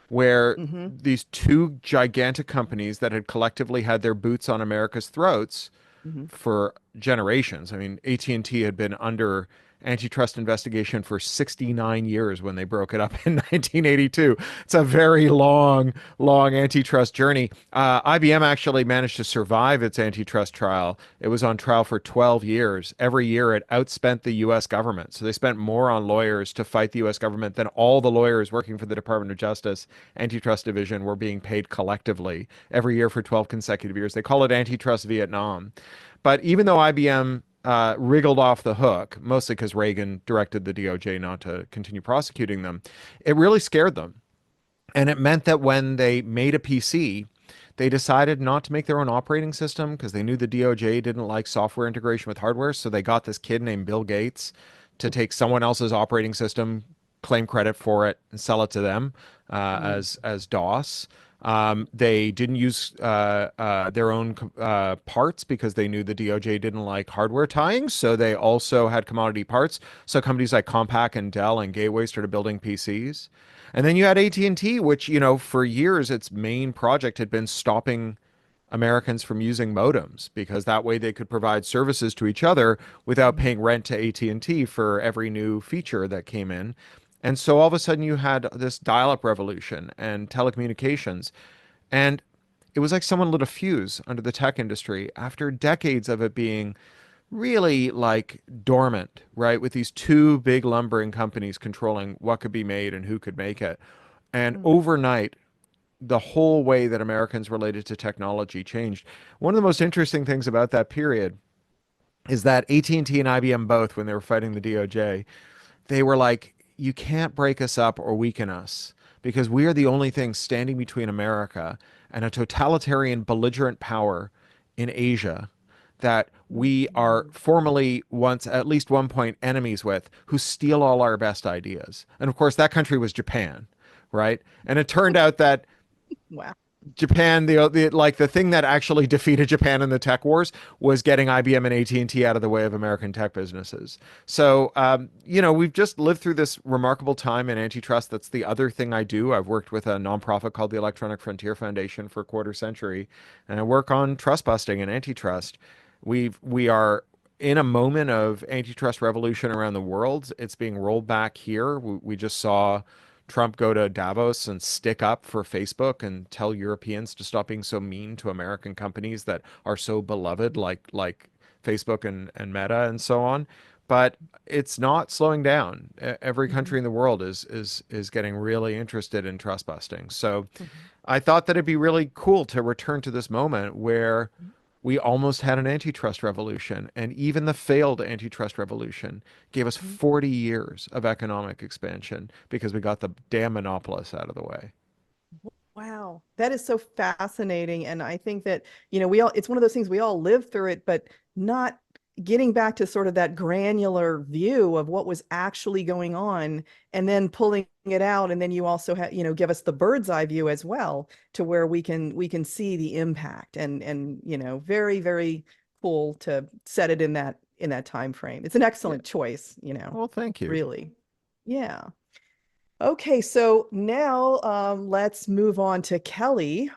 where Hmm. these two gigantic companies that had collectively had their boots on America's throats Hmm. for generations. I mean, AT&T had been under antitrust investigation for 69 years when they broke it up in 1982. It's a very long, long antitrust journey. IBM actually managed to survive its antitrust trial. It was on trial for 12 years. Every year it outspent the US government. So they spent more on lawyers to fight the US government than all the lawyers working for the Department of Justice antitrust division were being paid collectively every year for 12 consecutive years. They call it antitrust Vietnam. But even though IBM wriggled off the hook, mostly because Reagan directed the DOJ not to continue prosecuting them, it really scared them. And it meant that when they made a PC, they decided not to make their own operating system because they knew the DOJ didn't like software integration with hardware. So they got this kid named Bill Gates to take someone else's operating system, claim credit for it, and sell it to them as DOS. They didn't use their own parts because they knew the DOJ didn't like hardware tying. So they also had commodity parts. So companies like Compaq and Dell and Gateway started building PCs. And then you had AT&T, which, for years, its main project had been stopping Americans from using modems because that way they could provide services to each other without paying rent to AT&T for every new feature that came in. And so all of a sudden you had this dial-up revolution and telecommunications. And it was like someone lit a fuse under the tech industry after decades of it being really like dormant, right? With these two big lumbering companies controlling what could be made and who could make it. And overnight, the whole way that Americans related to technology changed. One of the most interesting things about that period is that AT&T and IBM both, when they were fighting the DOJ, they were like, you can't break us up or weaken us because we are the only thing standing between America and a totalitarian belligerent power in Asia that we are formally once at least one point enemies with, who steal all our best ideas. And of course that country was Japan, right? And it turned out that Wow. Japan, the thing that actually defeated Japan in the tech wars was getting IBM and AT&T out of the way of American tech businesses. So, we've just lived through this remarkable time in antitrust. That's the other thing I do. I've worked with a nonprofit called the Electronic Frontier Foundation for a quarter century, and I work on trust busting and antitrust. We are in a moment of antitrust revolution around the world. It's being rolled back here. We just saw Trump go to Davos and stick up for Facebook and tell Europeans to stop being so mean to American companies that are so beloved, like Facebook and Meta and so on. But it's not slowing down. Every country in the world is getting really interested in trust busting. So I thought that it'd be really cool to return to this moment where we almost had an antitrust revolution, and even the failed antitrust revolution gave us 40 years of economic expansion because we got the damn monopolists out of the way. Wow, that is so fascinating. And I think that, it's one of those things we all live through it, but not getting back to sort of that granular view of what was actually going on and then pulling it out. And then you also have, give us the bird's eye view as well, to where we can see the impact, and, very, very cool to set it in that time frame. It's an excellent choice, Well, thank you. really. Yeah. Okay, so now let's move on to Kelley.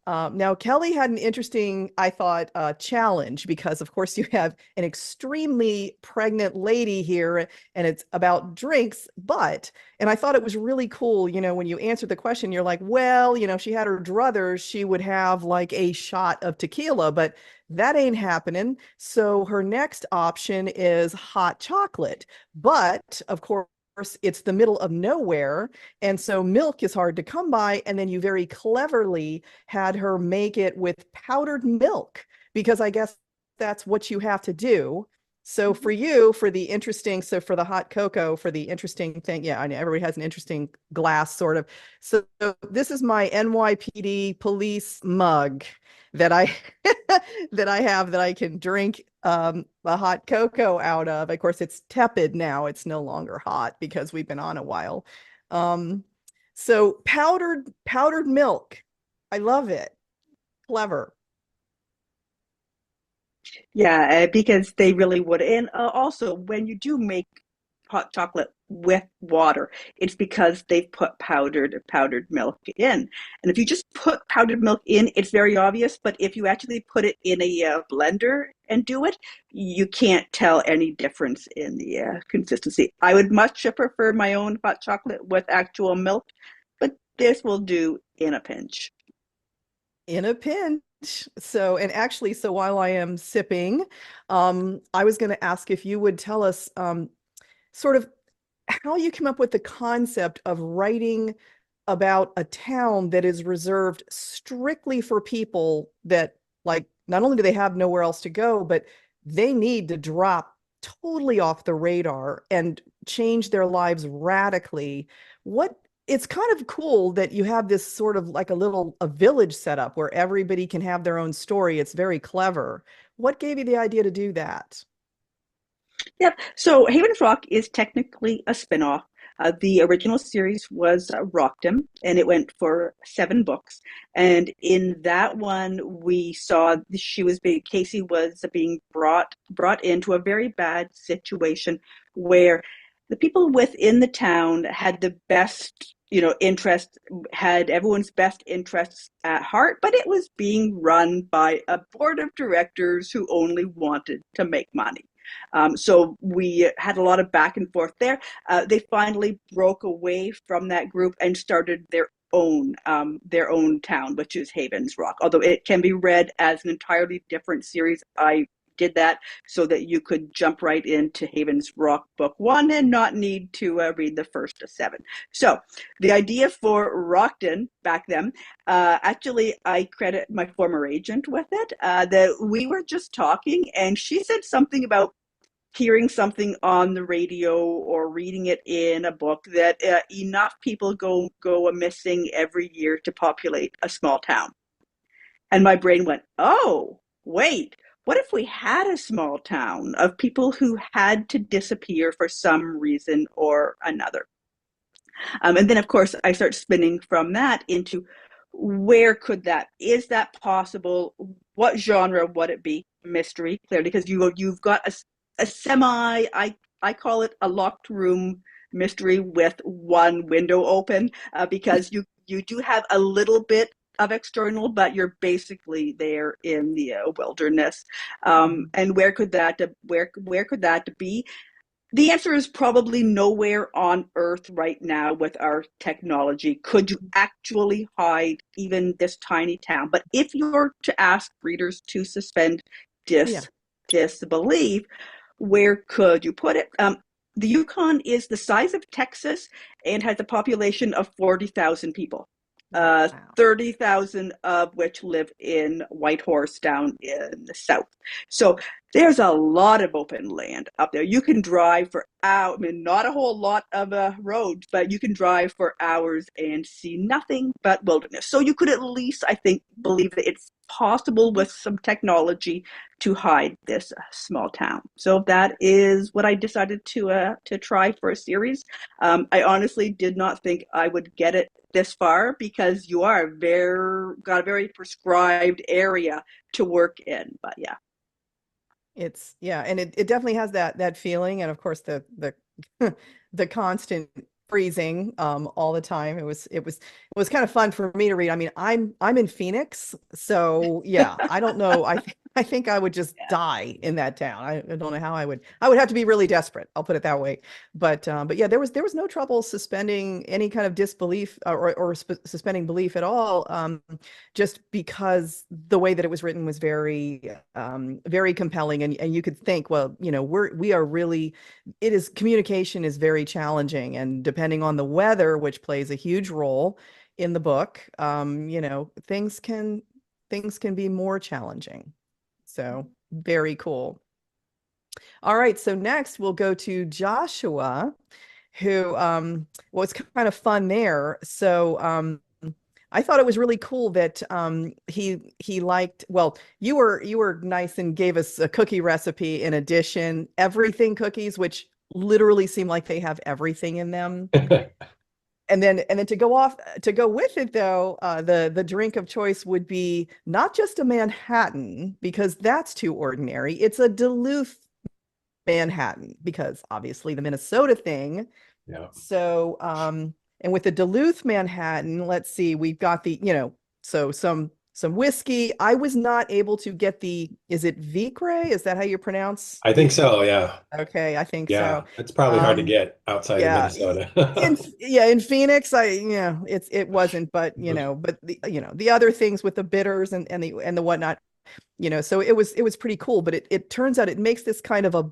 Now, Kelley had an interesting, I thought, challenge, because, of course, you have an extremely pregnant lady here, and it's about drinks. And I thought it was really cool, when you answered the question, you're like, well, if she had her druthers, she would have like a shot of tequila, but that ain't happening. So her next option is hot chocolate. But, of course, it's the middle of nowhere, and so milk is hard to come by. And then you very cleverly had her make it with powdered milk, because I guess that's what you have to do. So for you, for the hot cocoa, for the interesting thing, yeah, I know everybody has an interesting glass, sort of. So this is my NYPD police mug that I that I have, that I can drink the hot cocoa out of. Of course, it's tepid now. It's no longer hot because we've been on a while. So powdered milk. I love it. Clever. Yeah, because they really would. And also, when you do make hot chocolate with water, it's because they've put powdered milk in. And if you just put powdered milk in, it's very obvious. But if you actually put it in a blender and do it, you can't tell any difference in the consistency. I would much prefer my own hot chocolate with actual milk, but this will do in a pinch. In a pinch. So, and actually, so while I am sipping, I was going to ask if you would tell us sort of how you came up with the concept of writing about a town that is reserved strictly for people that, like, not only do they have nowhere else to go, but they need to drop totally off the radar and change their lives radically. It's kind of cool that you have this sort of like a village setup where everybody can have their own story. It's very clever. What gave you the idea to do that? Yep. So Haven's Rock is technically a spinoff. The original series was Rockdom, and it went for 7 books. And in that one, we saw Casey was being brought into a very bad situation where the people within the town had the best, interest, had everyone's best interests at heart, but it was being run by a board of directors who only wanted to make money. So we had a lot of back and forth there. They finally broke away from that group and started their own town, which is Haven's Rock. Although it can be read as an entirely different series. I did that so that you could jump right into Haven's Rock book 1 and not need to read the first of 7. So the idea for Rockdon back then, actually, I credit my former agent with it, that we were just talking and she said something about hearing something on the radio or reading it in a book that enough people go missing every year to populate a small town. And my brain went, oh, wait, what if we had a small town of people who had to disappear for some reason or another? And then, of course, I start spinning from that into where could is that possible? What genre would it be? Mystery, clearly, because you've got a semi, I call it a locked room mystery with one window open, because you do have a little bit of external, but you're basically there in the wilderness. And where could that be? The answer is probably nowhere on Earth right now with our technology. Could you actually hide even this tiny town? But if you're to ask readers to suspend disbelief, where could you put it? The Yukon is the size of Texas and has a population of 40,000 people. uh, Wow. 30,000 of which live in Whitehorse down in the south. So there's a lot of open land up there. You can drive for hours. I mean, not a whole lot of roads, but you can drive for hours and see nothing but wilderness. So you could at least, I think, believe that it's possible with some technology to hide this small town. So that is what I decided to try for a series. I honestly did not think I would get it this far because you are got a very prescribed area to work in. But yeah. It's yeah, and it definitely has that feeling, and of course the the constant freezing all the time. It was kind of fun for me to read. I mean, I'm in Phoenix, so yeah, I don't know. I think I would just die in that town. I don't know how I would have to be really desperate. I'll put it that way. But yeah, there was no trouble suspending any kind of disbelief or suspending belief at all. Just because the way that it was written was very compelling, and you could think, well, we are really, communication is very challenging, and depending on the weather, which plays a huge role in the book, things can be more challenging. So very cool. All right, so next we'll go to Joshua, who was kind of fun there. So I thought it was really cool that he liked, well, you were nice and gave us a cookie recipe in addition, everything cookies, which literally seem like they have everything in them. And then to go with it though, the drink of choice would be not just a Manhattan, because that's too ordinary. It's a Duluth Manhattan, because obviously the Minnesota thing. Yeah. So and with the Duluth Manhattan, let's see, we've got so some whiskey. I was not able to get is it Vicre? Is that how you pronounce? I think so, yeah. Okay, I think Yeah, so. it's probably hard to Um, get outside of yeah, Minnesota. in Phoenix, it wasn't, but but the other things with the bitters and the whatnot, so it was pretty cool. But it turns out it makes this kind of a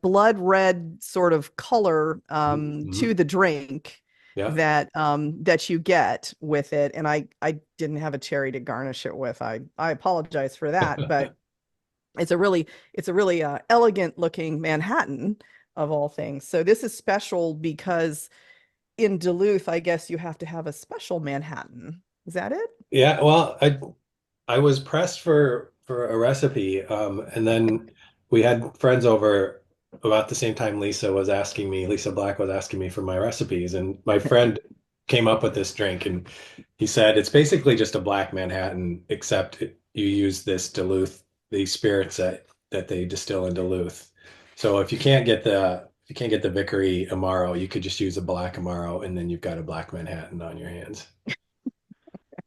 blood red sort of color to Mhm. the drink Yeah. that you get with it. And I didn't have a cherry to garnish it with. I apologize for that, but it's a really elegant looking Manhattan of all things. So this is special because in Duluth, I guess you have to have a special Manhattan. Is that it? Yeah, well, I was pressed for a recipe, and then we had friends over about the same time Lisa Black was asking me for my recipes, and my friend came up with this drink, and he said it's basically just a black Manhattan, except you use these spirits that they distill in Duluth. So if you can't get the Vickery Amaro, you could just use a black Amaro, and then you've got a black Manhattan on your hands.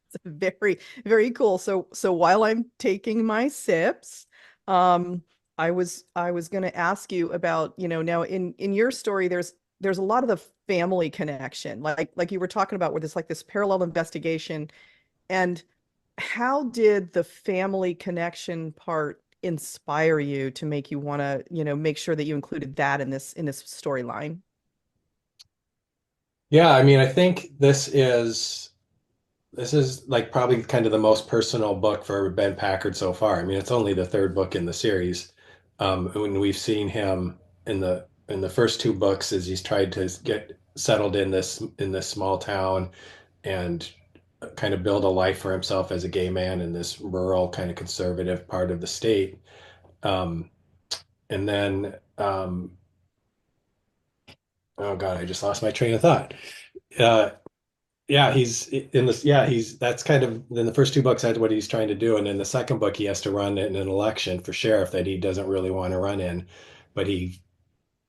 It's very, very cool. So while I'm taking my sips, um, I was going to ask you about, now in your story, there's a lot of the family connection, like you were talking about, where there's like this parallel investigation. And how did the family connection part inspire you to make you want to, make sure that you included that in this storyline? Yeah, I mean, I think this is like probably kind of the most personal book for Ben Packard so far. I mean, it's only the third book in the series. When we've seen him in the first two books as he's tried to get settled in this small town and kind of build a life for himself as a gay man in this rural kind of conservative part of the state. Um, and then oh God, I just lost my train of thought. Uh, Yeah, he's in this. Yeah, that's kind of in the first two books, that's what he's trying to do. And in the second book, he has to run in an election for sheriff that he doesn't really want to run in. But he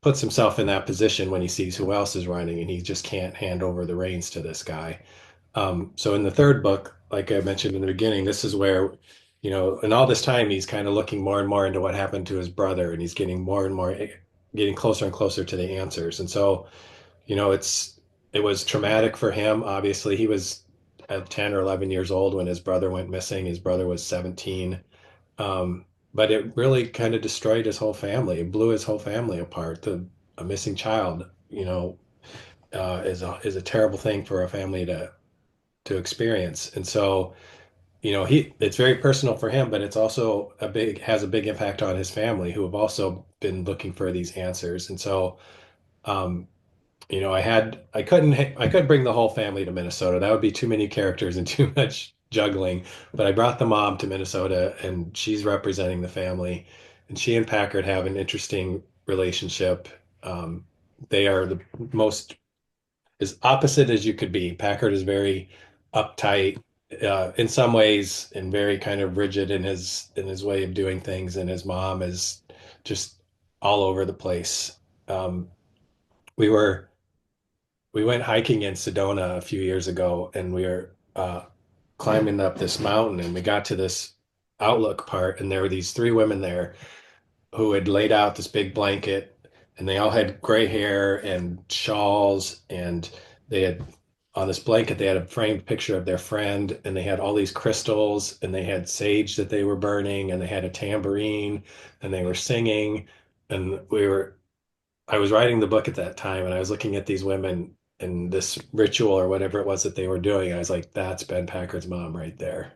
puts himself in that position when he sees who else is running and he just can't hand over the reins to this guy. So in the third book, like I mentioned in the beginning, this is where, in all this time, he's kind of looking more and more into what happened to his brother and he's getting more and more, getting closer and closer to the answers. And so it was traumatic for him. Obviously, he was at 10 or 11 years old when his brother went missing. His brother was 17. Um, but it really kind of destroyed his whole family. It blew his whole family apart. A missing child, is a terrible thing for a family to experience. And so, it's very personal for him, but it's also has a big impact on his family who have also been looking for these answers. And so, um, I couldn't bring the whole family to Minnesota. That would be too many characters and too much juggling. But I brought the mom to Minnesota, and she's representing the family. And she and Packard have an interesting relationship. They are the most as opposite as you could be. Packard is very uptight, in some ways, and very kind of rigid in his way of doing things. And his mom is just all over the place. Um, we were we went hiking in Sedona a few years ago, and we were climbing up this mountain, and we got to this outlook part, and there were these three women there who had laid out this big blanket, and they all had gray hair and shawls, and they had on this blanket they had a framed picture of their friend, and they had all these crystals, and they had sage that they were burning, and they had a tambourine, and they were singing, and I was writing the book at that time, and I was looking at these women and this ritual or whatever it was that they were doing. I was like, that's Ben Packard's mom right there.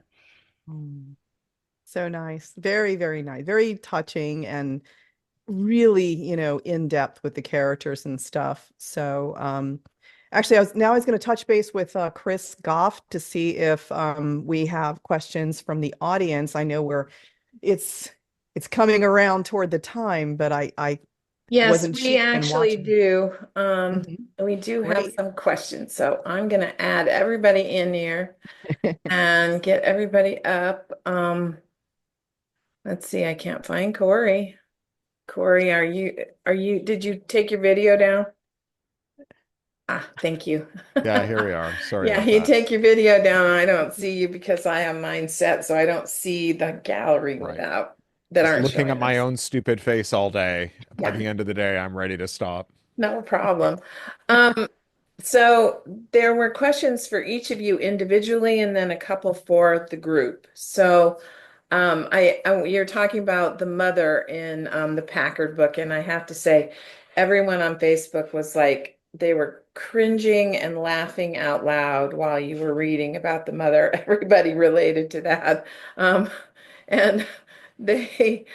Mm. So nice. Very, very nice. Very touching and really, in depth with the characters and stuff. So, actually, I was going to touch base with Chris Goff to see if we have questions from the audience. I know it's coming around toward the time, but I Yes, wasn't we sure and actually watching. do. Mhm. We do have Great. some questions. So I'm going to add everybody in here and get everybody up. Let's see, I can't find Corey. Corey, did you take your video down? Ah, thank you. Yeah, here we are. Sorry Yeah, about you that. take your video down. I don't see you because I have mine set, so I don't see the gallery Right. that Just aren't looking at showing my us. own stupid face all day. By Yeah. the end of the day, I'm ready to stop. No problem. So there were questions for each of you individually and then a couple for the group. So you're talking about the mother in the Packard book, and I have to say, everyone on Facebook was like, they were cringing and laughing out loud while you were reading about the mother. Everybody related to that. And they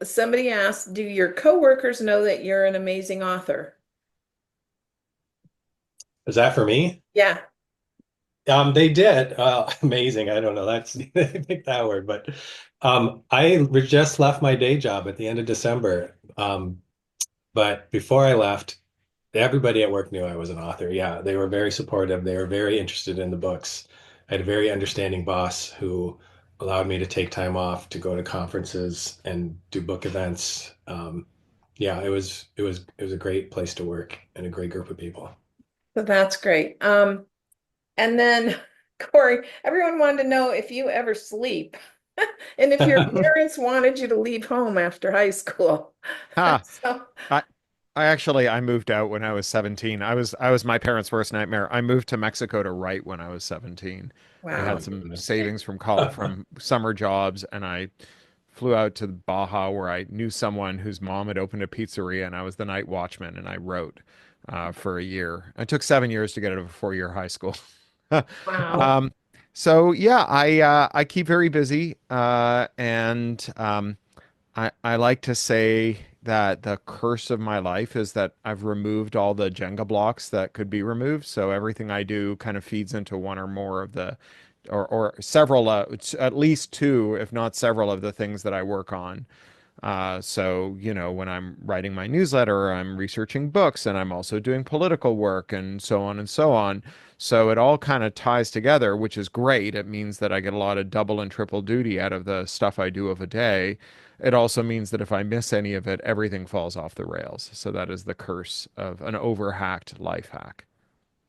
somebody asked, do your coworkers know that you're an amazing author? Is that for me? Yeah. They did. Amazing. I don't know. That's I picked that word, but just left my day job at the end of December. But before I left, everybody at work knew I was an author. Yeah, they were very supportive. They were very interested in the books. I had a very understanding boss who allowed me to take time off to go to conferences and do book events. Yeah, it was a great place to work and a great group of people. So that's great. And then Corey, everyone wanted to know if you ever sleep and if your parents wanted you to leave home after high school. Ha! So, I I moved out when I was 17. I was my parents' worst nightmare. I moved to Mexico to write when I was 17. I Oh wow. my had some goodness. savings from summer jobs, and I flew out to Baja where I knew someone whose mom had opened a pizzeria, and I was the night watchman, and I wrote for a year. It took 7 years to get out of a 4-year high school. Wow. Um, so yeah, I keep very busy, and I like to say that the curse of my life is that I've removed all the Jenga blocks that could be removed. So everything I do kind of feeds into one or more of the, or several, at least two, if not several of the things that I work on. So, when I'm writing my newsletter, I'm researching books and I'm also doing political work and so on and so on. So it all kind of ties together, which is great. It means that I get a lot of double and triple duty out of the stuff I do of a day. It also means that if I miss any of it, everything falls off the rails. So that is the curse of an overhacked life hack.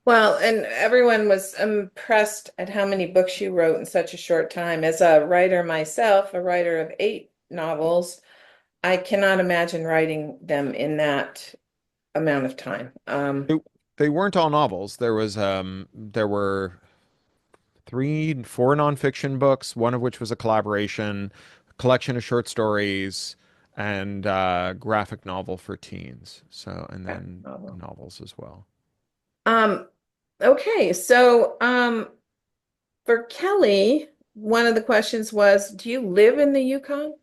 Well, and everyone was impressed at how many books you wrote in such a short time. As a writer myself, a writer of 8 novels, I cannot imagine writing them in that amount of time. They, they weren't all novels. There were four nonfiction books, one of which was a collaboration, a collection of short stories, and graphic novel for teens. So, and then Novel. novels as well. Um, Okay, so for Kelley, one of the questions was, do you live in the Yukon?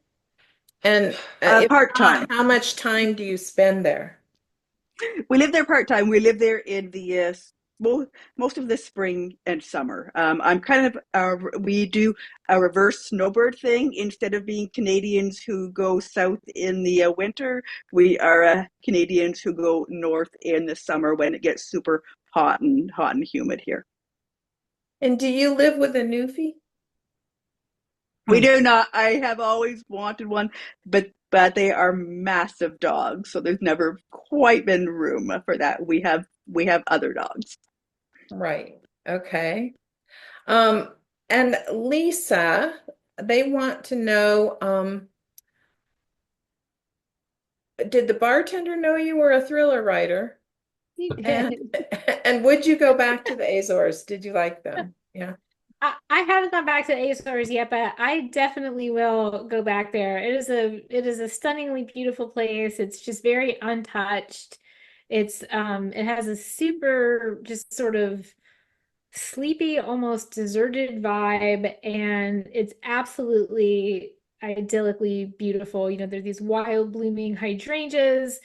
And if Part-time. not, how much time do you spend there? We live there part-time. We live there in the most of the spring and summer. I'm kind of we do a reverse snowbird thing. Instead of being Canadians who go south in the winter, we are Canadians who go north in the summer when it gets super hot and humid here. And do you live with a newfie? We do not. I have always wanted one, but they are massive dogs, so there's never quite been room for that. We have other dogs. Right. Okay. And Lisa, they want to know, did the bartender know you were a thriller writer? He And did. and would you go back to the Azores? Did you like them? Yeah. I haven't gone back to the Azores yet, but I definitely will go back there. It is a stunningly beautiful place. It's just very untouched. It has a super just sort of sleepy, almost deserted vibe, and it's absolutely idyllically beautiful. You know, there's these wild blooming hydrangeas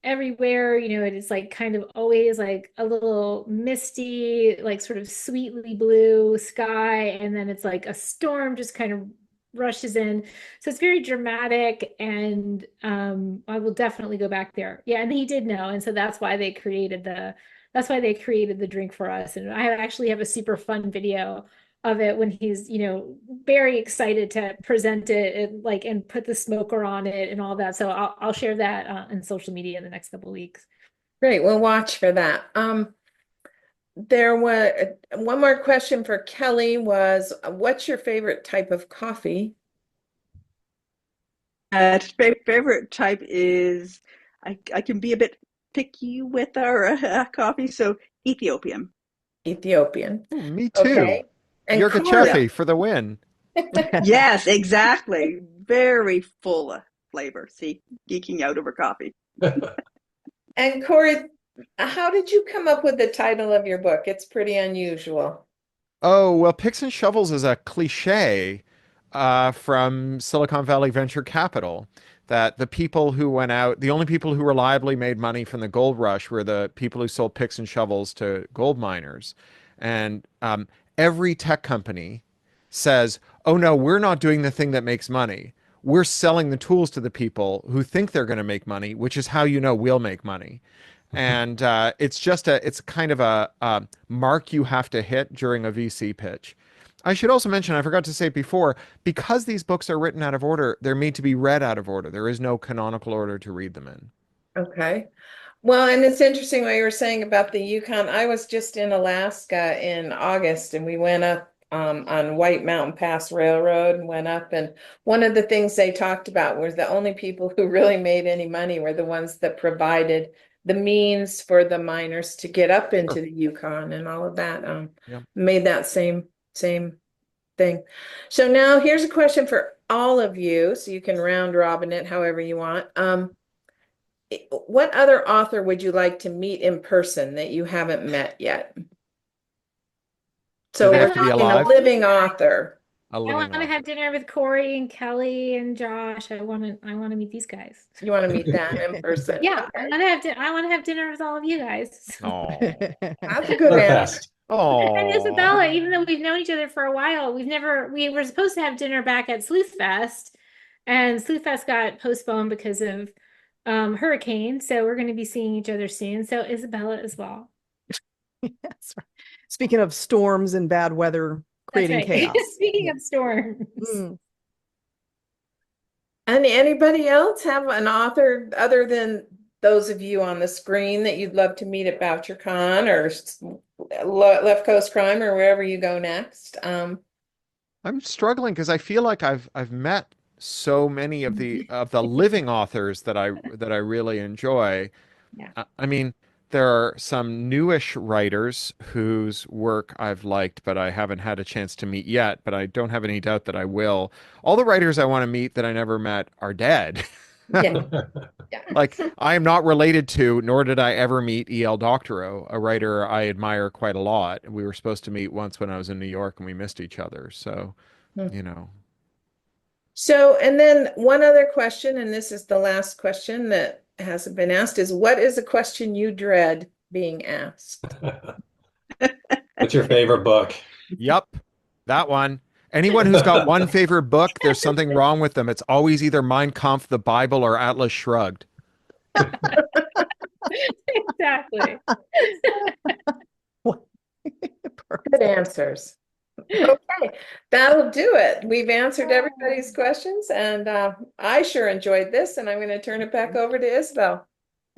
everywhere. You know, it's like kind of always like a little misty, like sort of sweetly blue sky, and then it's like a storm just kind of rushes in. So it's very dramatic, and I will definitely go back there. Yeah, and he did know, and so that's why they created the drink for us. And I actually have a super fun video of it when he's, you know, very excited to present it and like and put the smoker on it and all that. So I'll share that on social media in the next couple of weeks. Great. We'll watch for that. There was one more question for Kelley was, what's your favorite type of coffee? Favorite type is I can be a bit picky with our coffee, so Ethiopian. Ethiopian. Ooh, me too. Okay. And Yirgachefi for the win. Yes, exactly. Very full of flavor. See, geeking out over coffee. And Cory, how did you come up with the title of your book? It's pretty unusual. Oh, well, Picks and Shovels is a cliche from Silicon Valley venture capital, that the people who went out, the only people who reliably made money from the gold rush were the people who sold picks and shovels to gold miners. And every tech company says, oh no, we're not doing the thing that makes money. We're selling the tools to the people who think they're going to make money, which is how you know we'll make money. And it's kind of a mark you have to hit during a VC pitch. I should also mention, I forgot to say it before, because these books are written out of order, they're made to be read out of order. There is no canonical order to read them in. Okay. Well, and it's interesting what you were saying about the Yukon. I was just in Alaska in August and we went up on White Mountain Pass Railroad and went up. And one of the things they talked about was the only people who really made any money were the ones that provided the means for the miners to get up into the Yukon and all of that. Made that same thing. So now here's a question for all of you, so you can round robin it however you want. What other author would you like to meet in person that you haven't met yet? So Do they we're have to be talking a alive? living author. I want to have dinner with Cory and Kelley and Josh. I want to meet these guys. You want to meet them in person? Yeah, I want to have dinner with all of you guys. Oh, That's a good They're answer. fast. And Isabella, oh. even though we've known each other for a while, we were supposed to have dinner back at Sleuth Fest, and Sleuth Fest got postponed because of hurricane. So we're going to be seeing each other soon. So Isabella as well. Yes. Speaking of storms and bad weather creating That's right. chaos. Speaking of storms. Mm. And anybody else have an author other than those of you on the screen that you'd love to meet at BoucherCon or Left Coast Crime or wherever you go next? I'm struggling because I feel like I've met so many of the living authors that I really enjoy. Yeah. I mean, there are some newish writers whose work I've liked, but I haven't had a chance to meet yet, but I don't have any doubt that I will. All the writers I want to meet that I never met are dead. Yeah. Like, I am not related to, nor did I ever meet E.L. Doctorow, a writer I admire quite a lot. We were supposed to meet once when I was in New York and we missed each other. So, you know. So, and then one other question, and this is the last question that hasn't been asked, is what is a question you dread being asked? What's your favorite book? Yep, that one. Anyone who's got one favorite book, there's something wrong with them. It's always either Mein Kampf, the Bible, or Atlas Shrugged. Exactly. Good answers. Okay, that'll do it. We've answered everybody's questions, and I sure enjoyed this, and I'm going to turn it back over to Isabel.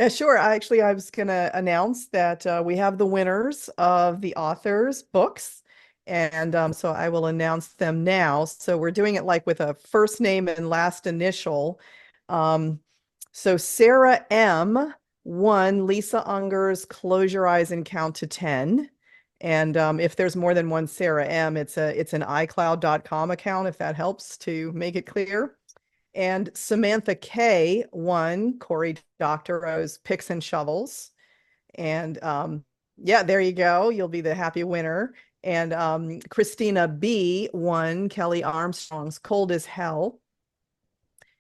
Yeah, sure. I was going to announce that we have the winners of the authors' books. And so I will announce them now. So we're doing it like with a first name and last initial. So Sarah M. won Lisa Unger's Close Your Eyes and Count to 10. And if there's more than one Sarah M., it's an iCloud.com account, if that helps to make it clear. And Samantha K. won CORY Doctorow's Picks and Shovels. And yeah, there you go. You'll be the happy winner. And Christina B. won Kelley Armstrong's Cold as Hell.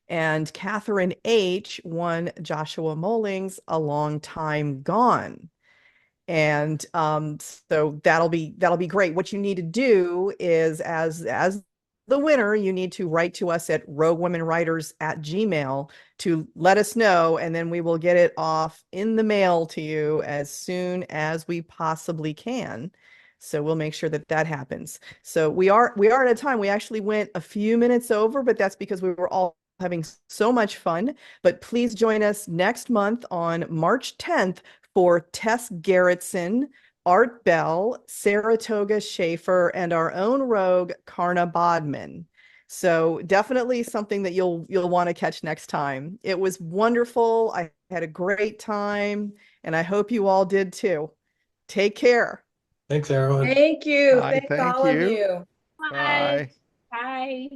And Catherine H. won Joshua Moehling's A Long Time Gone. And so that'll be great. What you need to do is, as the winner, you need to write to us at roguewomenwriters@gmail.com to let us know, and then we will get it off in the mail to you as soon as we possibly can. So we'll make sure that that happens. So we are at a time. We actually went a few minutes over, but that's because we were all having so much fun. But please join us next month on March 10th for Tess Gerritsen, Art Bell, Saratoga Schaefer, and our own rogue, Karna Bodman. So definitely something that you'll want to catch next time. It was wonderful. I had a great time, and I hope you all did too. Take care. Thanks, everyone. Thank you. Bye, Thank all of you. Bye. Bye.